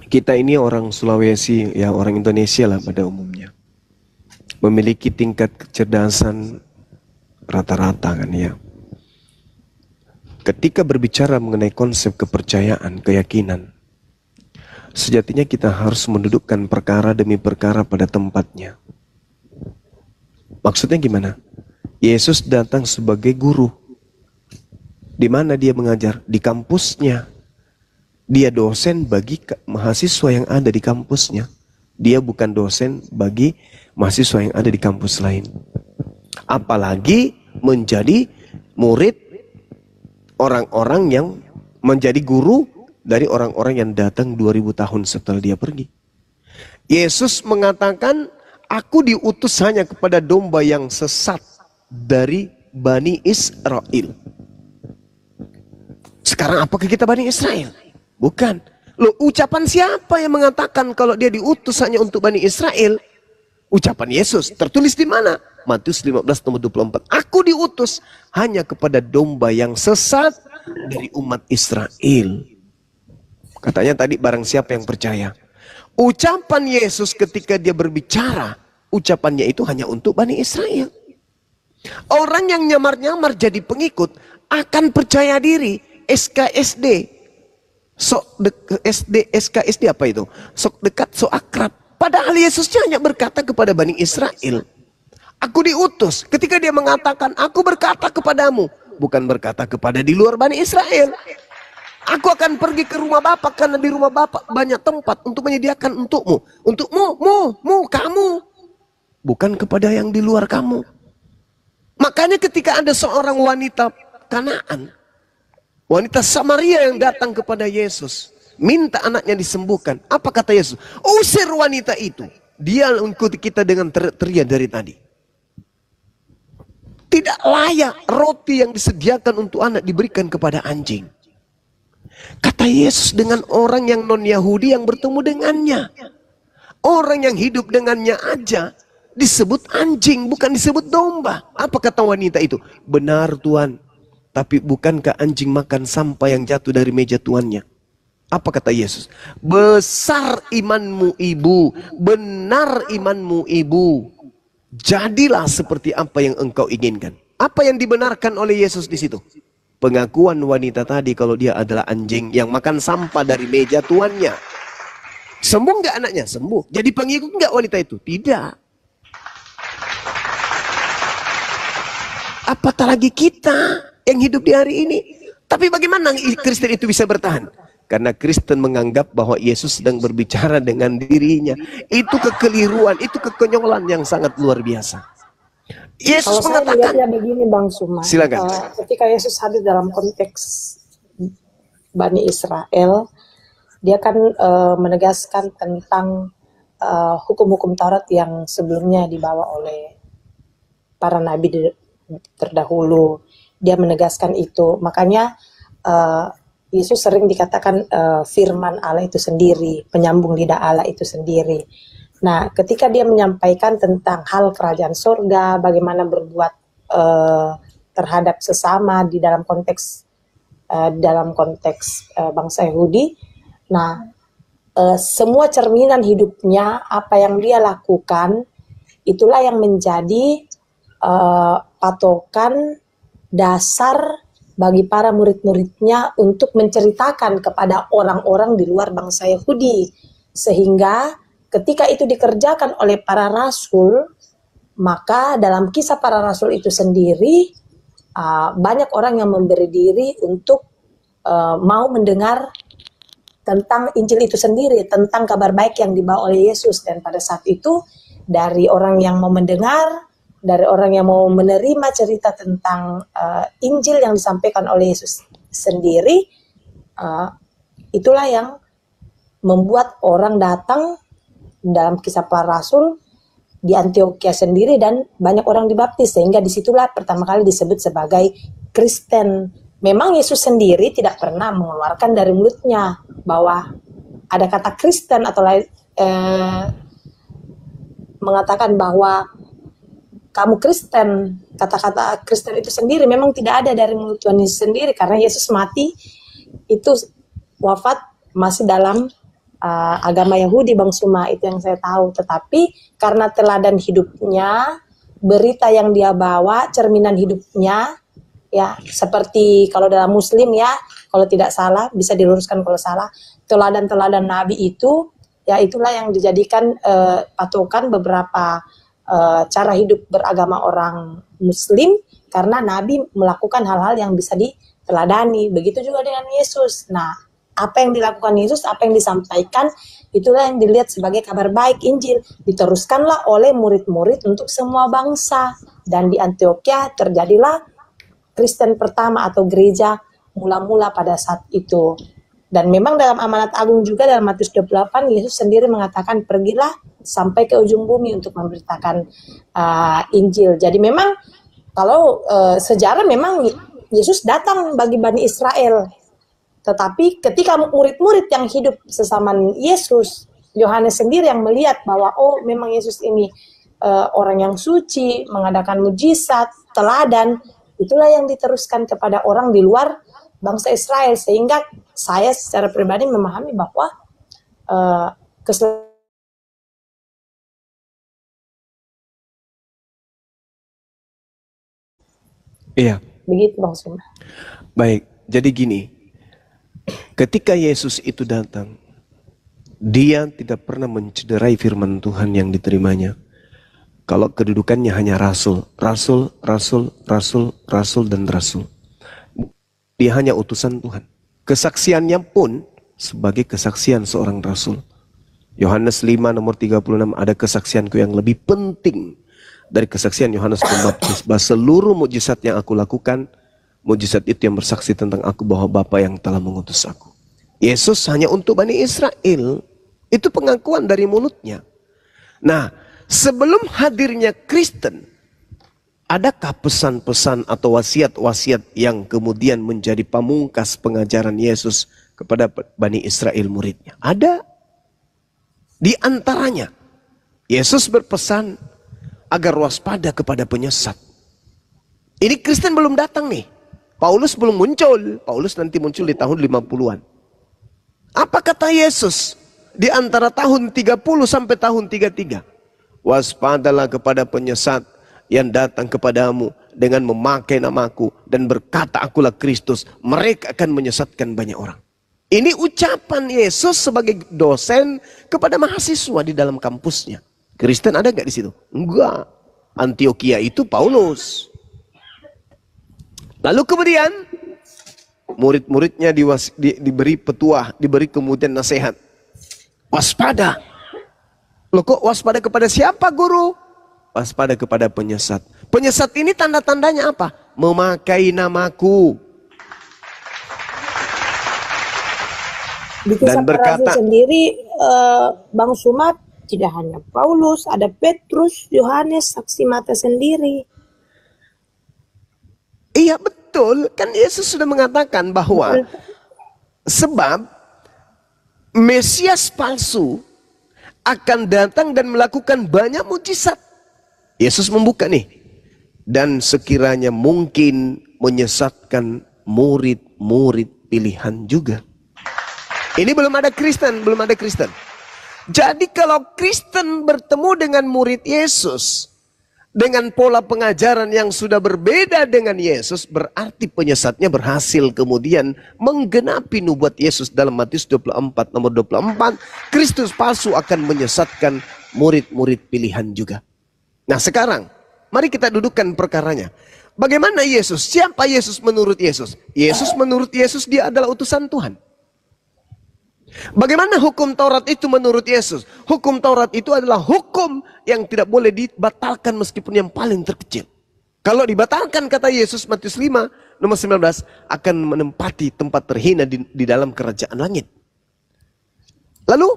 kita ini orang Sulawesi, ya orang Indonesia lah pada umumnya, memiliki tingkat kecerdasan rata-rata kan ya. Ketika berbicara mengenai konsep kepercayaan, keyakinan, sejatinya kita harus mendudukkan perkara demi perkara pada tempatnya. Maksudnya gimana? Yesus datang sebagai guru. Di mana dia mengajar? Di kampusnya. Dia dosen bagi mahasiswa yang ada di kampusnya. Dia bukan dosen bagi mahasiswa yang ada di kampus lain. Apalagi menjadi murid orang-orang yang menjadi guru dari orang-orang yang datang 2000 tahun setelah dia pergi. Yesus mengatakan, aku diutus hanya kepada domba yang sesat dari Bani Israel. Sekarang apakah kita Bani Israel? Bukan. Loh, ucapan siapa yang mengatakan kalau dia diutus hanya untuk Bani Israel? Ucapan Yesus. Tertulis di mana? Matius 15 nomor 24. Aku diutus hanya kepada domba yang sesat dari umat Israel. Katanya tadi barang siapa yang percaya. Ucapan Yesus ketika dia berbicara, ucapannya itu hanya untuk Bani Israel. Orang yang nyamar-nyamar jadi pengikut akan percaya diri. SKSD. SKSD apa itu? Sok dekat, sok akrab. Padahal Yesusnya hanya berkata kepada Bani Israel. Aku diutus. Ketika dia mengatakan, aku berkata kepadamu. Bukan berkata kepada di luar Bani Israel. Aku akan pergi ke rumah Bapak karena di rumah Bapak banyak tempat untuk menyediakan untukmu. Untukmu, kamu. Bukan kepada yang di luar kamu. Makanya ketika ada seorang wanita Kanaan, wanita Samaria yang datang kepada Yesus, minta anaknya disembuhkan. Apa kata Yesus? Usir wanita itu. Dia mengikuti kita dengan teriak dari tadi. Tidak layak roti yang disediakan untuk anak diberikan kepada anjing. Kata Yesus dengan orang yang non-Yahudi yang bertemu dengannya. Orang yang hidup dengannya aja disebut anjing, bukan disebut domba. Apa kata wanita itu? Benar Tuhan, tapi bukankah anjing makan sampah yang jatuh dari meja tuannya? Apa kata Yesus? Besar imanmu ibu, benar imanmu ibu. Jadilah seperti apa yang engkau inginkan. Apa yang dibenarkan oleh Yesus di situ? Pengakuan wanita tadi kalau dia adalah anjing yang makan sampah dari meja tuannya. Sembuh nggak anaknya? Sembuh. Jadi pengikut nggak wanita itu? Tidak. Apatah lagi kita yang hidup di hari ini. Tapi bagaimana Kristen itu bisa bertahan? Karena Kristen menganggap bahwa Yesus sedang berbicara dengan dirinya. Itu kekeliruan, itu kekonyolan yang sangat luar biasa. Yesus Kalau saya mengatakan, lihatnya begini Bang Suma, silakan. Ketika Yesus hadir dalam konteks Bani Israel, dia kan menegaskan tentang hukum-hukum Taurat yang sebelumnya dibawa oleh para nabi terdahulu. Dia menegaskan itu. Makanya Yesus sering dikatakan firman Allah itu sendiri, penyambung lidah Allah itu sendiri. Nah, ketika dia menyampaikan tentang hal kerajaan surga, bagaimana berbuat terhadap sesama di dalam konteks bangsa Yahudi, nah semua cerminan hidupnya, apa yang dia lakukan, itulah yang menjadi patokan dasar bagi para murid-muridnya untuk menceritakan kepada orang-orang di luar bangsa Yahudi. Sehingga ketika itu dikerjakan oleh para rasul, maka dalam kisah para rasul itu sendiri, banyak orang yang memberi diri untuk mau mendengar tentang Injil itu sendiri, tentang kabar baik yang dibawa oleh Yesus. Dan pada saat itu dari orang yang mau mendengar, dari orang yang mau menerima cerita tentang Injil yang disampaikan oleh Yesus sendiri, itulah yang membuat orang datang dalam Kisah Para Rasul di Antioquia sendiri, dan banyak orang dibaptis, sehingga disitulah pertama kali disebut sebagai Kristen. Memang Yesus sendiri tidak pernah mengeluarkan dari mulutnya bahwa ada kata Kristen atau mengatakan bahwa kamu Kristen. Kata-kata Kristen itu sendiri memang tidak ada dari mulut Tuhan Yesus sendiri, karena Yesus mati itu wafat masih dalam agama Yahudi, Bang Suma, itu yang saya tahu. Tetapi karena teladan hidupnya, berita yang dia bawa, cerminan hidupnya, ya seperti kalau dalam Muslim ya, kalau tidak salah, bisa diluruskan kalau salah, teladan-teladan Nabi itu, ya itulah yang dijadikan patokan beberapa cara hidup beragama orang Muslim, karena Nabi melakukan hal-hal yang bisa diteladani. Begitu juga dengan Yesus. Nah, apa yang dilakukan Yesus, apa yang disampaikan, itulah yang dilihat sebagai kabar baik Injil. Diteruskanlah oleh murid-murid untuk semua bangsa. Dan di Antioquia terjadilah Kristen pertama atau gereja mula-mula pada saat itu. Dan memang dalam amanat agung juga dalam Matius 28, Yesus sendiri mengatakan, pergilah sampai ke ujung bumi untuk memberitakan Injil. Jadi memang kalau sejarah memang Yesus datang bagi Bani Israel. Tetapi ketika murid-murid yang hidup sesama Yesus, Yohanes sendiri yang melihat bahwa oh memang Yesus ini orang yang suci, mengadakan mujizat, teladan, itulah yang diteruskan kepada orang di luar bangsa Israel. Sehingga saya secara pribadi memahami bahwa iya. Begitu Bang Suma. Baik, jadi gini. Ketika Yesus itu datang, dia tidak pernah mencederai firman Tuhan yang diterimanya. Kalau kedudukannya hanya rasul, rasul, rasul, rasul, rasul, dan rasul. Dia hanya utusan Tuhan. Kesaksiannya pun sebagai kesaksian seorang rasul. Yohanes 5 nomor 36, ada kesaksianku yang lebih penting dari kesaksian Yohanes Pembaptis, bahwa seluruh mujizat yang aku lakukan, mujizat itu yang bersaksi tentang aku bahwa Bapa yang telah mengutus aku. Yesus hanya untuk Bani Israel. Itu pengakuan dari mulutnya. Nah, sebelum hadirnya Kristen, adakah pesan-pesan atau wasiat-wasiat yang kemudian menjadi pamungkas pengajaran Yesus kepada Bani Israel muridnya? Ada. Di antaranya, Yesus berpesan agar waspada kepada penyesat. Ini Kristen belum datang nih. Paulus belum muncul. Paulus nanti muncul di tahun 50-an. Apa kata Yesus di antara tahun 30 sampai tahun 33? Waspadalah kepada penyesat yang datang kepadamu dengan memakai namaku dan berkata akulah Kristus. Mereka akan menyesatkan banyak orang. Ini ucapan Yesus sebagai dosen kepada mahasiswa di dalam kampusnya. Kristen ada nggak di situ? Enggak. Antioquia itu Paulus. Lalu kemudian murid-muridnya diberi petuah, diberi kemudian nasihat. Waspada. Loh kok waspada kepada siapa guru? Waspada kepada penyesat. Penyesat ini tanda-tandanya apa? Memakai namaku. Di Kisah Para Rasul sendiri, Bang Suma, tidak hanya Paulus, ada Petrus, Yohanes, saksi mata sendiri. Iya betul, kan Yesus sudah mengatakan bahwa sebab Mesias palsu akan datang dan melakukan banyak mujizat. Yesus membuka nih. Dan sekiranya mungkin menyesatkan murid-murid pilihan juga. Ini belum ada Kristen, belum ada Kristen. Jadi kalau Kristen bertemu dengan murid Yesus dengan pola pengajaran yang sudah berbeda dengan Yesus, berarti penyesatnya berhasil kemudian menggenapi nubuat Yesus dalam Matius 24 nomor 24. Kristus palsu akan menyesatkan murid-murid pilihan juga. Nah sekarang, mari kita dudukkan perkaranya. Bagaimana Yesus? Siapa Yesus menurut Yesus? Yesus menurut Yesus dia adalah utusan Tuhan. Bagaimana hukum Taurat itu menurut Yesus? Hukum Taurat itu adalah hukum yang tidak boleh dibatalkan meskipun yang paling terkecil. Kalau dibatalkan, kata Yesus Matius 5 nomor 19, akan menempati tempat terhina di dalam kerajaan langit. Lalu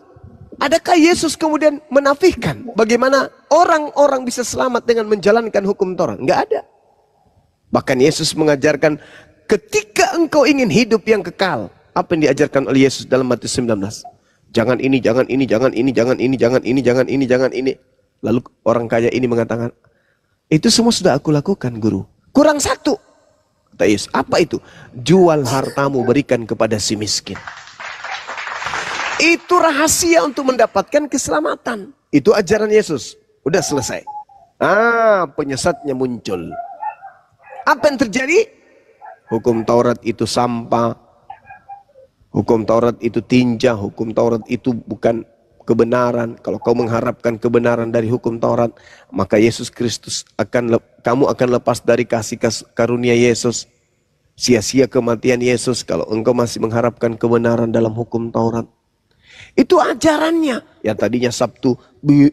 adakah Yesus kemudian menafikan bagaimana orang-orang bisa selamat dengan menjalankan hukum Taurat? Enggak ada. Bahkan Yesus mengajarkan ketika engkau ingin hidup yang kekal, apa yang diajarkan oleh Yesus dalam Matius 19? Jangan ini, jangan ini, jangan ini, jangan ini, jangan ini, jangan ini, jangan ini. Lalu orang kaya ini mengatakan, itu semua sudah aku lakukan, guru. Kurang satu. Kata Yesus, apa itu? Jual hartamu, berikan kepada si miskin. Itu rahasia untuk mendapatkan keselamatan. Itu ajaran Yesus. Udah selesai. Penyesatnya muncul. Apa yang terjadi? Hukum Taurat itu sampah. Hukum Taurat itu tinja, hukum Taurat itu bukan kebenaran. Kalau kau mengharapkan kebenaran dari hukum Taurat, maka Yesus Kristus kamu akan lepas dari kasih karunia Yesus. Sia-sia kematian Yesus kalau engkau masih mengharapkan kebenaran dalam hukum Taurat. Itu ajarannya. Yang tadinya Sabtu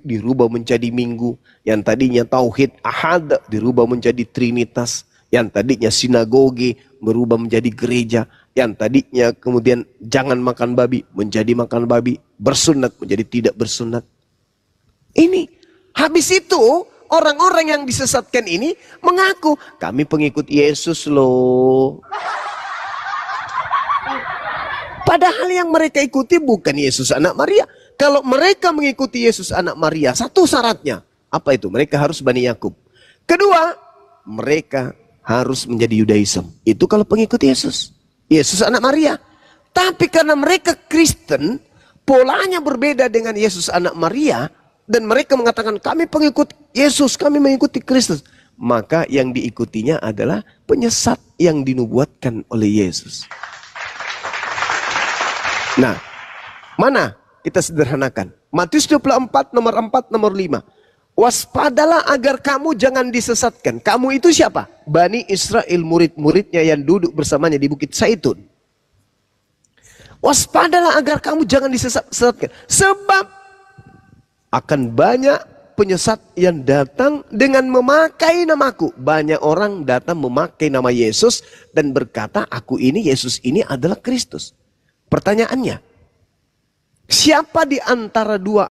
dirubah menjadi Minggu. Yang tadinya Tauhid Ahad dirubah menjadi Trinitas. Yang tadinya sinagoge berubah menjadi gereja. Yang tadinya kemudian jangan makan babi menjadi makan babi, bersunat menjadi tidak bersunat. Ini habis itu orang-orang yang disesatkan ini mengaku kami pengikut Yesus loh. Padahal yang mereka ikuti bukan Yesus anak Maria. Kalau mereka mengikuti Yesus anak Maria, satu syaratnya apa itu? Mereka harus Bani Yakub. Kedua, mereka harus menjadi Yudaism. Itu kalau pengikut Yesus. Yesus anak Maria. Tapi karena mereka Kristen, polanya berbeda dengan Yesus anak Maria, dan mereka mengatakan kami pengikut Yesus, kami mengikuti Kristus, maka yang diikutinya adalah penyesat yang dinubuatkan oleh Yesus. Nah, mana kita sederhanakan? Matius 24 nomor 4 nomor 5. Waspadalah agar kamu jangan disesatkan. Kamu itu siapa? Bani Israel, murid-muridnya yang duduk bersamanya di Bukit Zaitun. Waspadalah agar kamu jangan disesatkan. Sebab akan banyak penyesat yang datang dengan memakai namaku. Banyak orang datang memakai nama Yesus dan berkata, aku ini, Yesus ini adalah Kristus. Pertanyaannya, siapa di antara dua